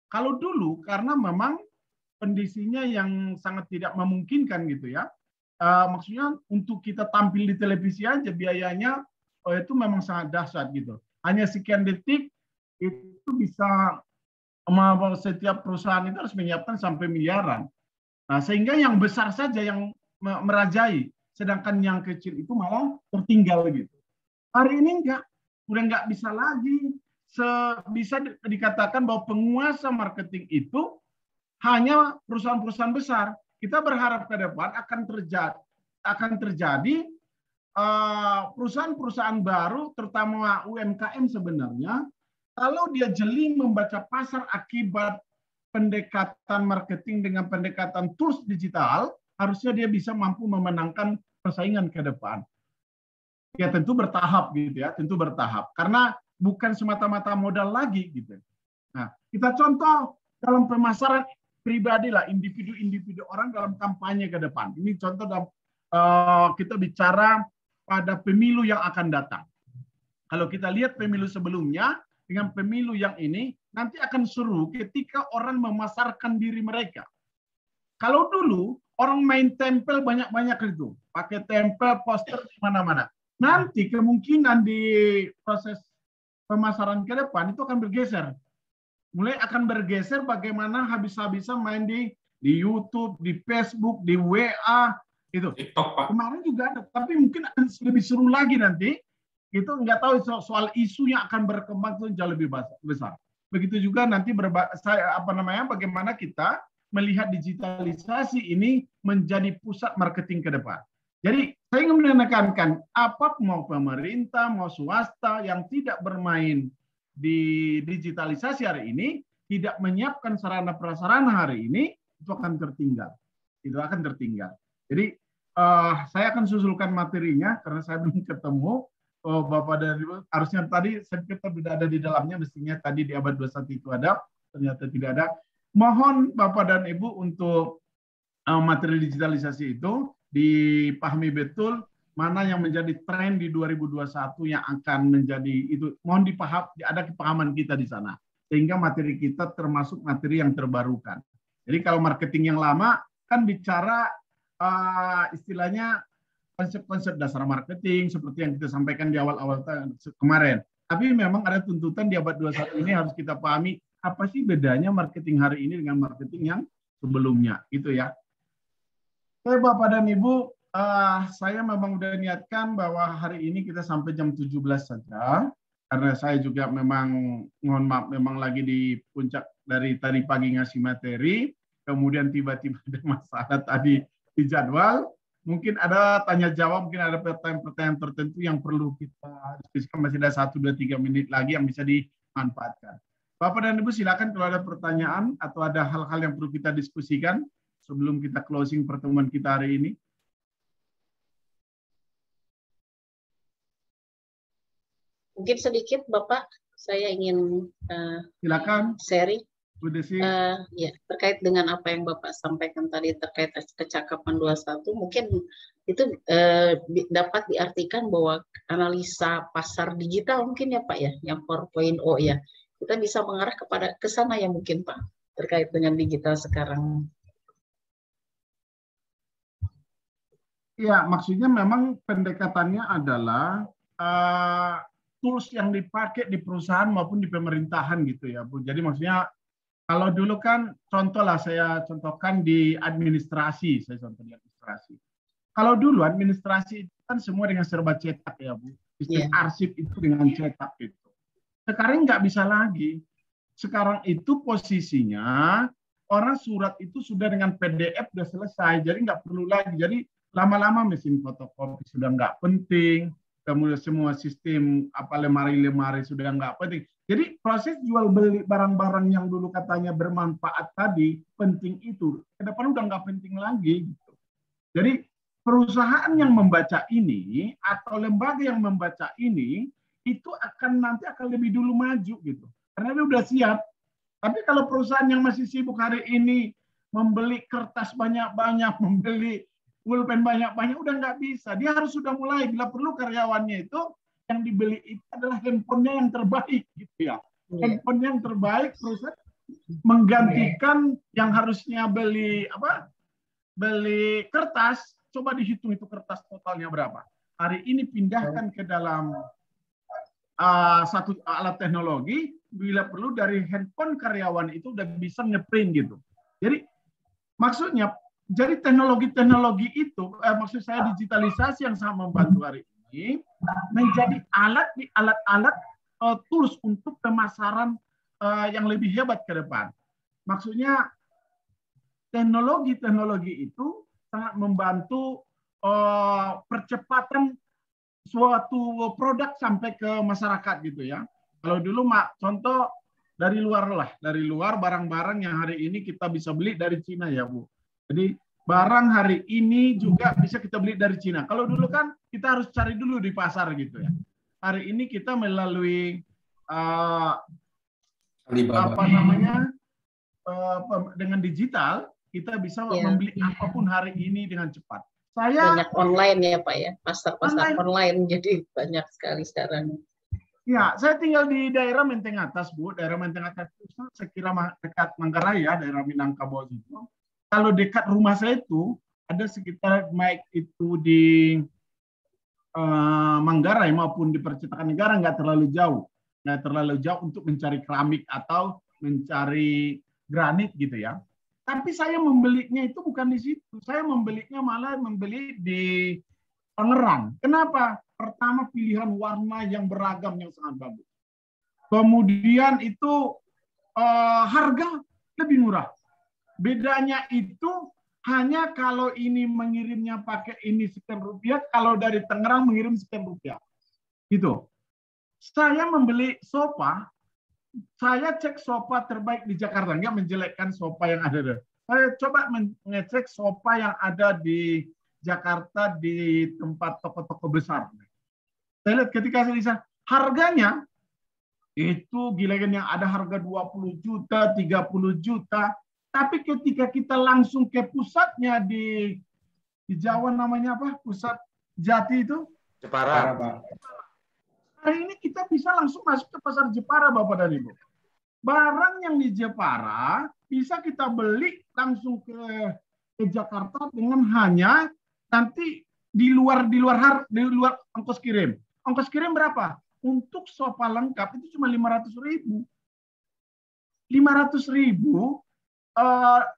Kalau dulu karena memang kondisinya yang sangat tidak memungkinkan gitu ya, maksudnya untuk kita tampil di televisi aja biayanya itu memang sangat dahsyat gitu. Hanya sekian detik itu bisa, setiap perusahaan itu harus menyiapkan sampai miliaran. Nah, sehingga yang besar saja yang merajai, sedangkan yang kecil itu malah tertinggal gitu. Hari ini udah nggak bisa lagi. Bisa dikatakan bahwa penguasa marketing itu hanya perusahaan-perusahaan besar. Kita berharap ke depan akan terjadi perusahaan-perusahaan baru, terutama UMKM sebenarnya. Kalau dia jeli membaca pasar akibat pendekatan marketing dengan pendekatan tools digital, harusnya dia bisa mampu memenangkan persaingan ke depan. Ya tentu bertahap gitu ya, tentu bertahap. Karena bukan semata-mata modal lagi gitu. Nah, kita contoh dalam pemasaran pribadi lah, individu-individu orang dalam kampanye ke depan. Ini contoh dalam kita bicara pada pemilu yang akan datang. Kalau kita lihat pemilu sebelumnya, dengan pemilu yang ini, nanti akan seru ketika orang memasarkan diri mereka. Kalau dulu, orang main tempel banyak-banyak itu. Pakai tempel, poster di mana-mana. Nanti kemungkinan di proses pemasaran ke depan itu akan bergeser. mulai akan bergeser bagaimana habis-habisan main di YouTube, di Facebook, di WA itu. TikTok, Pak. Kemarin juga ada, tapi mungkin akan lebih seru lagi nanti. Itu nggak tahu soal isu yang akan berkembang itu jauh lebih besar. Begitu juga nanti bagaimana kita melihat digitalisasi ini menjadi pusat marketing ke depan. Jadi saya ingin menekankan apa mau pemerintah mau swasta yang tidak bermain di digitalisasi hari ini, tidak menyiapkan sarana prasarana hari ini, itu akan tertinggal. Itu akan tertinggal. Jadi saya akan susulkan materinya karena saya belum ketemu. Bapak dan Ibu, harusnya tadi saya kita sudah ada di dalamnya, mestinya tadi di abad 21 itu ada, ternyata tidak ada. Mohon Bapak dan Ibu untuk materi digitalisasi itu dipahami betul mana yang menjadi tren di 2021 yang akan menjadi itu. Mohon dipahami, ada kepahaman kita di sana. Sehingga materi kita termasuk materi yang terbarukan. Jadi kalau marketing yang lama kan bicara istilahnya konsep-konsep dasar marketing seperti yang kita sampaikan di awal-awal kemarin. Tapi memang ada tuntutan di abad 21 ini harus kita pahami apa sih bedanya marketing hari ini dengan marketing yang sebelumnya, gitu ya. Oke, Bapak dan Ibu, saya memang udah niatkan bahwa hari ini kita sampai jam 17 saja. Karena saya juga memang, mohon maaf, memang lagi di puncak dari tadi pagi ngasih materi, kemudian tiba-tiba ada masalah tadi di jadwal. Mungkin ada tanya jawab, mungkin ada pertanyaan-pertanyaan tertentu yang perlu kita diskusikan. Masih ada 1, 2, 3 menit lagi yang bisa dimanfaatkan. Bapak dan Ibu silakan kalau ada pertanyaan atau ada hal-hal yang perlu kita diskusikan sebelum kita closing pertemuan kita hari ini. Mungkin sedikit Bapak, saya ingin silakan sharing. Bu Desi. Ya, terkait dengan apa yang Bapak sampaikan tadi terkait kecakapan 21, mungkin itu dapat diartikan bahwa analisa pasar digital mungkin ya Pak ya, yang 4.0 ya, kita bisa mengarah kepada ke sana ya mungkin Pak, terkait dengan digital sekarang. Ya, maksudnya memang pendekatannya adalah tools yang dipakai di perusahaan maupun di pemerintahan gitu ya Bu. Jadi maksudnya kalau dulu kan contoh lah saya contohkan di administrasi, saya contoh di administrasi. Kalau dulu administrasi itu kan semua dengan serba cetak ya Bu. Sistem arsip itu dengan cetak itu. Sekarang nggak bisa lagi. Sekarang itu posisinya orang surat itu sudah dengan PDF sudah selesai, jadi nggak perlu lagi. Jadi lama-lama mesin fotokopi sudah nggak penting. Kemudian semua sistem lemari-lemari sudah nggak penting. Jadi proses jual beli barang-barang yang dulu katanya bermanfaat tadi penting itu ke depan udah nggak penting lagi. Gitu. Jadi perusahaan yang membaca ini atau lembaga yang membaca ini itu nanti akan lebih dulu maju gitu. Karena dia udah siap. Tapi kalau perusahaan yang masih sibuk hari ini membeli kertas banyak-banyak, membeli pulpen banyak-banyak, udah nggak bisa. Dia harus sudah mulai, bila perlu karyawannya itu yang dibeli itu adalah handphonenya yang terbaik gitu ya. Handphone yang terbaik, perusahaan menggantikan yang harusnya beli kertas, coba dihitung itu kertas totalnya berapa. Hari ini pindahkan ke dalam satu alat teknologi, bila perlu dari handphone karyawan itu udah bisa ngeprint gitu. Jadi maksudnya, jadi teknologi-teknologi itu, maksud saya digitalisasi yang sangat membantu hari ini, menjadi alat-alat tools untuk pemasaran yang lebih hebat ke depan. Maksudnya teknologi-teknologi itu sangat membantu percepatan suatu produk sampai ke masyarakat gitu ya. Kalau dulu contoh dari luar barang-barang yang hari ini kita bisa beli dari Cina ya Bu. Jadi barang hari ini juga bisa kita beli dari Cina. Kalau dulu kan kita harus cari dulu di pasar gitu ya. Hari ini kita melalui dengan digital kita bisa membeli apapun hari ini dengan cepat. Banyak online ya Pak ya, pasar-pasar online jadi banyak sekali sekarang. Ya, saya tinggal di daerah Menteng Atas Bu, daerah Menteng Atas itu saya kira dekat Manggarai ya, daerah Minangkabau itu. Kalau dekat rumah saya itu ada sekitar baik itu di Manggarai maupun di Percetakan Negara nggak terlalu jauh untuk mencari keramik atau mencari granit gitu ya. Tapi saya membelinya itu bukan di situ. Saya membelinya malah membeli di Tangerang. Kenapa? Pertama, pilihan warna yang beragam yang sangat bagus. Kemudian itu harga lebih murah. Bedanya itu hanya kalau ini mengirimnya pakai ini sekian rupiah, kalau dari Tangerang mengirim sekian rupiah. Gitu. Saya membeli sofa, saya cek sofa terbaik di Jakarta, nggak menjelekkan sofa yang ada. Saya coba mengecek sofa yang ada di Jakarta di tempat toko-toko besar. Saya lihat ketika saya lihat harganya itu gila yang ada harga 20 juta, 30 juta. Tapi ketika kita langsung ke pusatnya di Jawa namanya apa? Pusat Jati itu? Jepara. Hari ini kita bisa langsung masuk ke pasar Jepara, Bapak dan Ibu. Barang yang di Jepara bisa kita beli langsung ke Jakarta dengan hanya nanti di luar ongkos kirim. Ongkos kirim berapa? Untuk sofa lengkap itu cuma 500.000. 500.000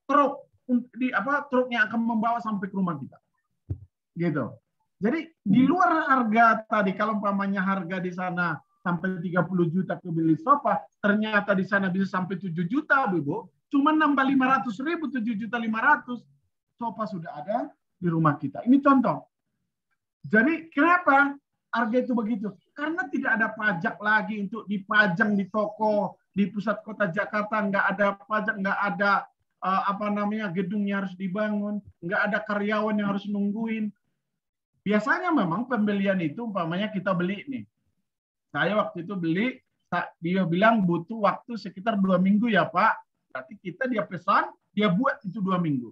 truk yang akan membawa sampai ke rumah kita. Gitu. Jadi di luar harga tadi, kalau umpamanya harga di sana sampai 30 juta ke beli sofa, ternyata di sana bisa sampai 7 juta, Bu. Cuma nambah 500.000, 7.500.000, sofa sudah ada di rumah kita. Ini contoh. Jadi kenapa harga itu begitu? Karena tidak ada pajak lagi untuk dipajang di toko di pusat kota Jakarta, nggak ada pajak, nggak ada gedungnya harus dibangun, nggak ada karyawan yang harus nungguin. Biasanya memang pembelian itu umpamanya kita beli nih. Saya waktu itu beli, dia bilang butuh waktu sekitar 2 minggu ya Pak. Berarti dia pesan, dia buat itu 2 minggu.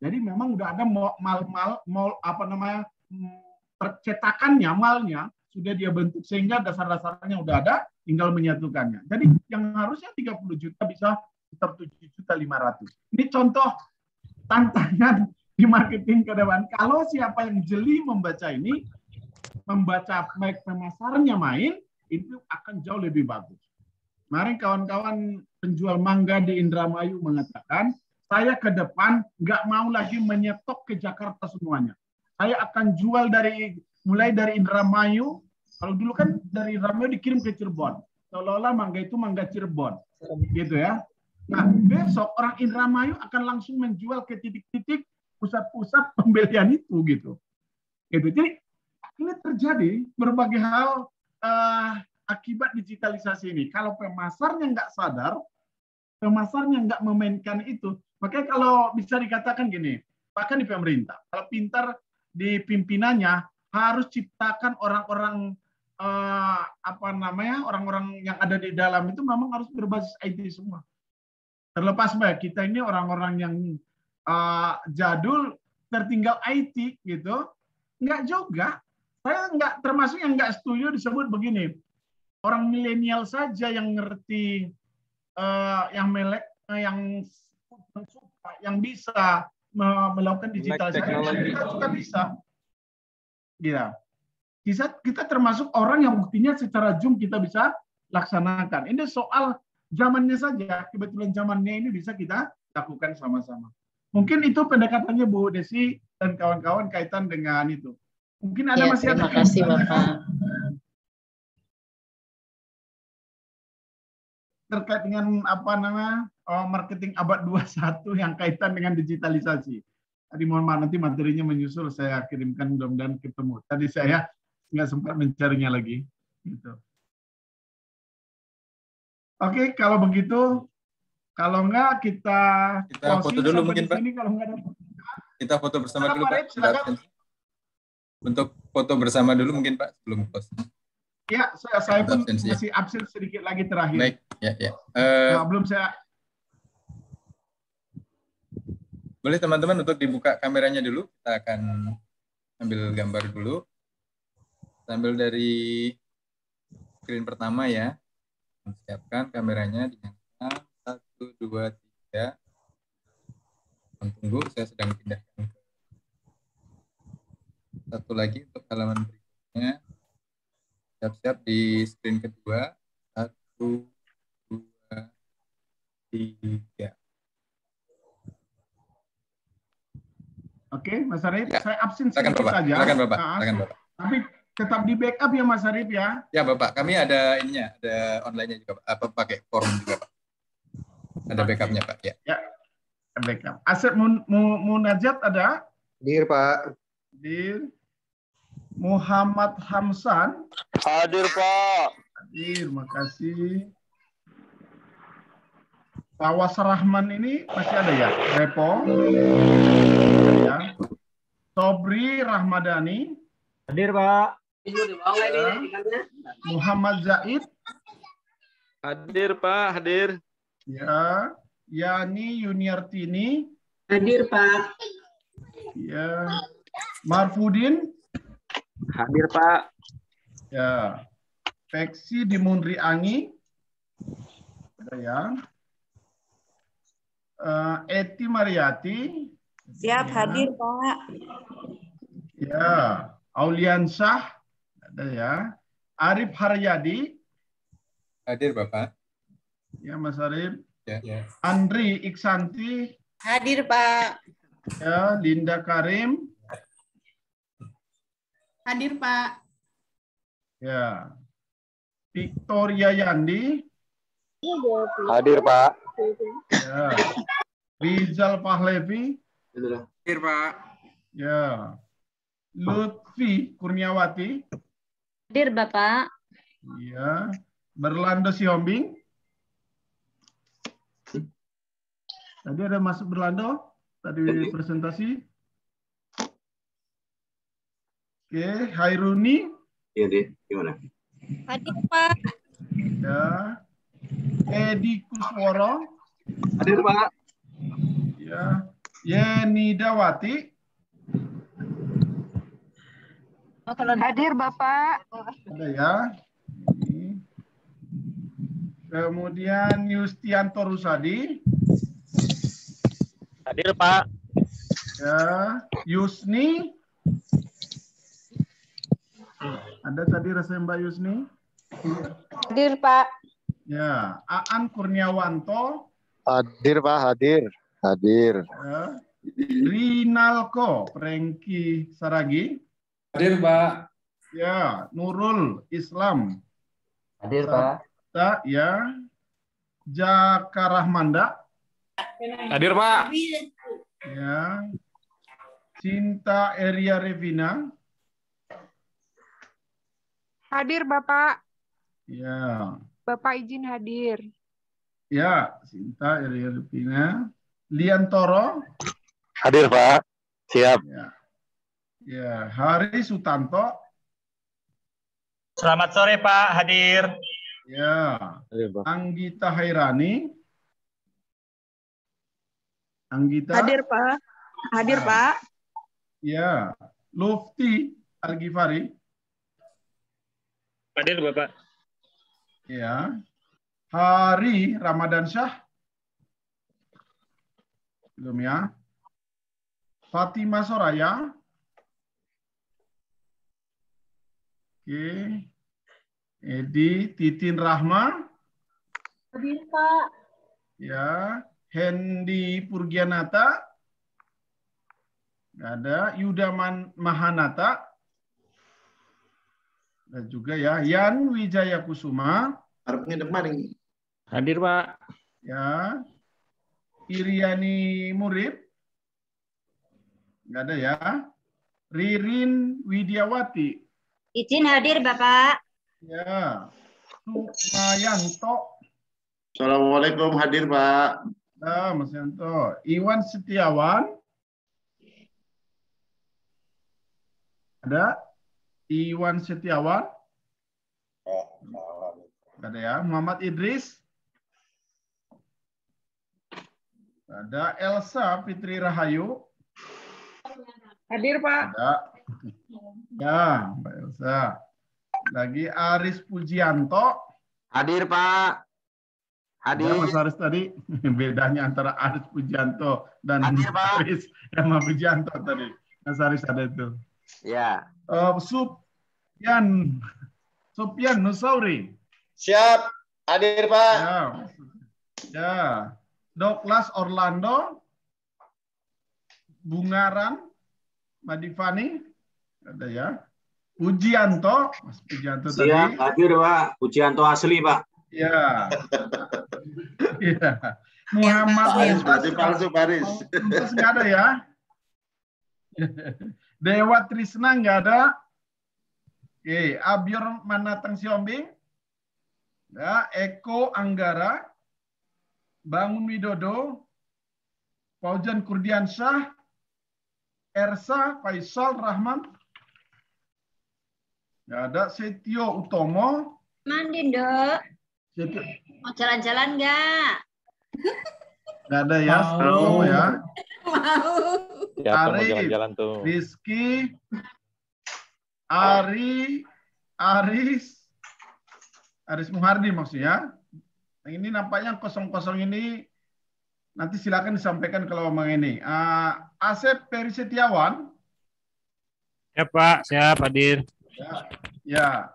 Jadi memang udah ada percetakannya, malnya sudah dia bentuk sehingga dasar-dasarnya udah ada, tinggal menyatukannya. Jadi yang harusnya 30 juta bisa sekitar 7.500.000. Ini contoh tantangan di marketing ke depan. Kalau siapa yang jeli membaca ini, membaca baik pemasarnya main, itu akan jauh lebih bagus. Kemarin kawan-kawan penjual mangga di Indramayu mengatakan, saya ke depan nggak mau lagi menyetok ke Jakarta semuanya. Saya akan jual mulai dari Indramayu. Kalau dulu kan dari Indramayu dikirim ke Cirebon. Seolah-olah mangga itu mangga Cirebon. Gitu ya. Nah, besok orang Indramayu akan langsung menjual ke titik-titik pusat-pusat pembelian itu gitu. Jadi ini terjadi berbagai hal akibat digitalisasi ini. Kalau pemasarnya nggak sadar, pemasarnya nggak memainkan itu, makanya kalau bisa dikatakan gini, bahkan di pemerintah, kalau pintar di pimpinannya harus ciptakan orang-orang orang-orang yang ada di dalam itu memang harus berbasis IT semua. Terlepas baik kita ini orang-orang yang jadul tertinggal IT gitu, nggak juga. Saya nggak termasuk yang nggak setuju disebut begini, orang milenial saja yang ngerti, yang bisa melakukan digitalisasi, kita juga bisa. Gitu. Kita termasuk orang yang buktinya secara Zoom kita bisa laksanakan. Ini soal zamannya saja, kebetulan zamannya ini bisa kita lakukan sama-sama. Mungkin itu pendekatannya Bu Desi dan kawan-kawan kaitan dengan itu. Mungkin ada masih terima kasih Bapak. Terkait dengan marketing abad 21 yang kaitan dengan digitalisasi. Tadi mohon maaf nanti materinya menyusul saya kirimkan mudah-mudahan ketemu. Tadi saya nggak sempat mencarinya lagi. Gitu. Oke, kalau begitu. Kalau enggak kita foto dulu mungkin Pak. Kalau enggak ada... Kita foto bersama dulu Pak. Untuk foto bersama dulu mungkin Pak sebelum post. Ya, saya pun masih absen sedikit lagi terakhir. Baik, ya. Belum saya. Boleh teman-teman untuk dibuka kameranya dulu. Kita akan ambil gambar dulu. Sambil dari screen pertama ya. Siapkan kameranya dengan 1, 2, 3. Tunggu, saya sedang pindahkan ke satu lagi untuk halaman berikutnya. Siap-siap di screen kedua. 1, 2, 3. Oke, Mas Arif, saya absen Silakan sedikit Bapak. saja. Silakan Bapak. Nah, Silakan Bapak. tapi tetap di backup ya Mas Arif ya. Ya Bapak, kami ada ininya, ada online-nya juga Pak. Apa pakai forum juga Pak. Ada backup-nya Pak, ya. Ya, backup. Asep Munajat ada? Hadir Pak. Hadir. Muhammad Hamsan. Hadir Pak. Hadir, makasih. Tawas Rahman ini masih ada ya? Repo. Ya. Sobri Rahmadani. Hadir Pak. Ya. Muhammad Zaid. Hadir Pak, hadir. Ya. Yani Yuniartini. Hadir Pak. Ya. Marfudin. Hadir Pak. Ya. Peksi Dimunri Angi. Ada ya. Eti Mariati. Siap, hadir Pak. Ya. Auliansyah. Ada ya. Arif Haryadi. Hadir Bapak. Ya, Mas Arif. Ya. Andri Iksanti. Hadir Pak. Ya. Linda Karim. Hadir Pak. Ya. Victoria Yandi. Hadir Pak. Ya. Rizal Pahlevi. Hadir Pak. Ya. Lutfi Kurniawati. Hadir Bapak. Ya. Berlando Sihombing. Tadi ada masuk Berlando. Tadi presentasi. Oke. Hairuni. Iya deh, gimana? Hadir Pak. Ya. Edi Kusworo. Hadir Pak. Ya. Yeni Dawati. Hadir Bapak. Ada ya. Ini. Kemudian Yustianto Rusadi. Hadir Pak. Ya. Yusni. Ada tadi rasanya Mbak Yusni. Hadir Pak. Ya. Aan Kurniawanto. Hadir Pak, hadir. Hadir. Ya. Rinalko Prengki Saragi. Hadir Pak. Ya. Nurul Islam. Hadir Pak. Ya. Jaka Rahmanda. Hadir Pak. Ya. Cinta Eria Revina. Hadir Bapak. Ya. Bapak izin hadir. Ya, Cinta Eria Revina. Liantoro. Hadir Pak. Siap. Ya. Ya, Hari Sutanto. Selamat sore Pak, hadir. Ya. Hadir Pak. Anggita Hairani. Anggita. Hadir Pak. Hadir Pak. Ya. Lufti Al-Ghifari. Hadir Bapak. Ya. Hari Ramadan Syah. Belum ya. Fatimah Soraya. Oke. Edi Titin Rahma. Hadir Pak. Ya. Hendy Purgianata. Nggak ada. Yuda Mahanata. Dan juga ya. Yan Wijaya Kusuma. Hadir Pak. Ya. Iriani Murib. Nggak ada ya. Ririn Widiawati. Izin hadir Bapak. Ya. Sukmayanto. Assalamualaikum, hadir Pak. Nah, Mas Yanto. Iwan Setiawan. Ada? Iwan Setiawan. Ada ya. Muhammad Idris. Ada Elsa Fitri Rahayu. Hadir Pak. Ada. Ya, Mbak Elsa. Lagi Aris Pujianto. Hadir Pak. Hadir. Ya, Mas Aris tadi bedanya antara Aris Pujianto dan Hadir, Pak. Aris sama Pujianto tadi. Mas Aris ada itu. Ya. Sufyan Nusauri. Siap, hadir Pak. Ya. Ya, Douglas Orlando, Bungaran, Madifani, ada ya. Pujianto, Mas Pujianto tadi. Siap, hadir Pak. Pujianto asli Pak. Ya. Ya. Muhammad Baris, berarti palsu Baris. Terus nggak ada ya. Dewa Trisna nggak ada. Oke, Abior Manatang Siombing. Ya, Eko Anggara. Bangun Widodo. Paujan Kurdiansyah. Ersa Faisal Rahman. Nggak ada. Setio Utomo. Mandi, Dok. Setio. Mau jalan-jalan nggak? Nggak ada ya. Utomo ya. Mau. Siapa mau Arif, jalan-jalan tuh? Rizky, Aris Muhardi maksudnya. Ini nampaknya kosong-kosong ini nanti silakan disampaikan kalau memang ini. Asep Peri Setiawan. Ya Pak, siap hadir. Ya.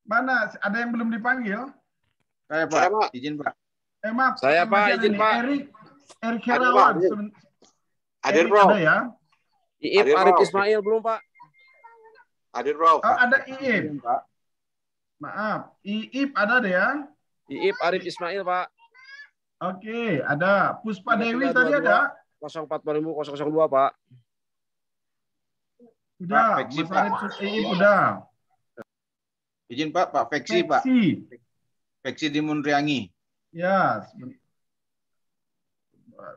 Mana ada yang belum dipanggil? Saya Pak, izin Pak. Maaf. Saya, Pak, masih ada izin, nih. Pak. Erik Herawan. Hadir, Erik Bro. ada ya? Iip Arif Ismail belum Pak? Hadir Bro. Oh, ada Iip. Maaf, Iip ada deh ya? Iip Arif Ismail Pak. Oke, ada. Puspa Dewi tadi ada? 045002 Pak. Udah, Pak, Veksi, Mas Pak. Arif Iip udah. Izin Pak, Pak Veksi Pak. Veksi di Munriangi. Ya,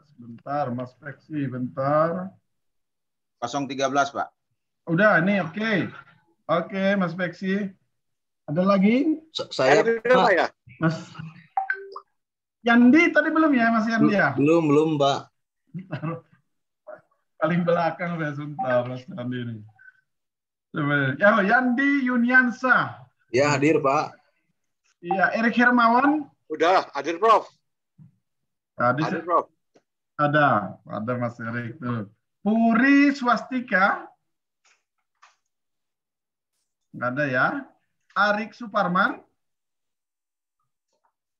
sebentar, Mas Veksi, bentar. 013 Pak. Udah, ini oke. Oke, Mas Veksi. Ada lagi? Saya Pak. Ya? Mas Yandi tadi belum ya, Mas Yandi ya? Belum Pak. Paling belakang udah sebentar, Mas Yandi ini. Coba. Ya, Yandi Yuniansa. Ya hadir Pak. Iya, Erik Hermawan. Udah, hadir Prof. Tadi Hadir Prof. ada Mas Erik tuh. Puri Swastika. Nggak ada ya. Arik Suparman.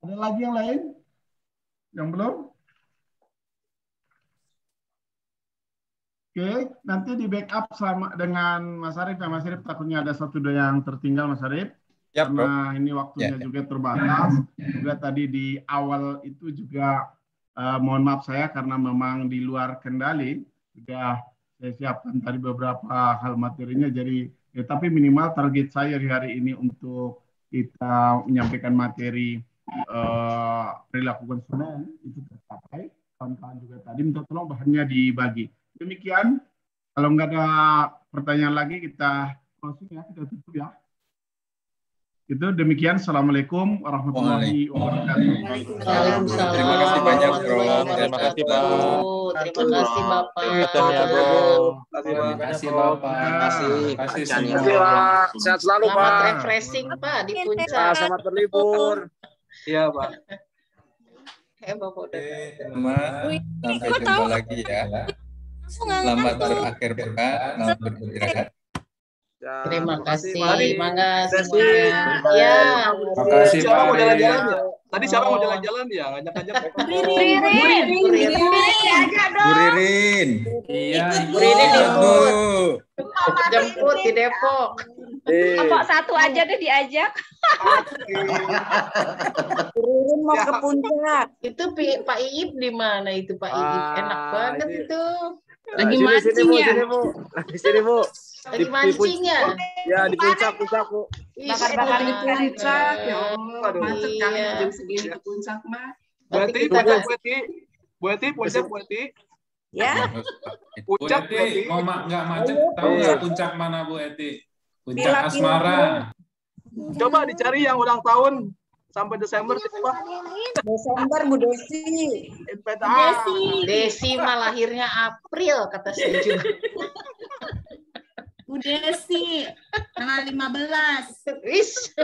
Ada lagi yang lain? Yang belum? Oke, nanti di backup sama dengan Mas Arif. Ya, Mas Arif takutnya ada satu dua yang tertinggal, Mas Arif. Ya, Bro. Karena ini waktunya juga terbatas. Juga tadi di awal itu juga mohon maaf saya karena memang di luar kendali. Sudah saya siapkan tadi beberapa hal materinya. Jadi, ya, tapi minimal target saya di hari ini untuk kita menyampaikan materi perilaku konsumen itu tercapai. Kawan-kawan juga tadi minta tolong bahannya dibagi. Demikian, kalau nggak ada pertanyaan lagi kita closing ya, kita tutup ya. Itu demikian. Assalamualaikum warahmatullahi wabarakatuh. Waalaikumsalam. Terima kasih banyak, Bro. Terima kasih Pak. Terima kasih Bapak. Ya, Bro. Terima kasih, Bapak. Terima kasih. Terima kasih Pak. Sehat selalu Selamat Pak. refreshing Pak di Pak, puncak. selamat berlibur. Iya Pak. Bapak udah. Sampai jumpa lagi ya. Selamat berakhir pekan, selamat beristirahat. Terima kasih. Mangga semuanya. Ya. Terima kasih, Siapa mau Pak. jalan-jalan ya? Tadi siapa mau jalan-jalan ya? Ngajak-ngajak. Ririn. Diajak Bu dong. Ririn. Iya, Bu Ririn Bu. jemput di Depok. Kelompok satu aja deh diajak. Ririn mau ke puncak. Itu Pak Iip di mana itu Pak Iip? Enak banget itu. Lagi mancing ya. Di sini Bu. Lagi mancing ya. Ya di puncak Bu. Bakar-bakar di puncak. Ya Allah, macet kali jam segini ke puncak mah. Berarti Bu Eti, puncak Bu Eti. Ya. Bu Puncak Bu Eti, Eti. mau nggak macet, tahu nggak puncak mana Bu Eti? Puncak Kira-kira. Asmara. Coba dicari yang ulang tahun sampai Desember Pak. Desember Bu Desi. Desi mah lahirnya April kata si Jun. Bu Desi, tanggal 15. Wis.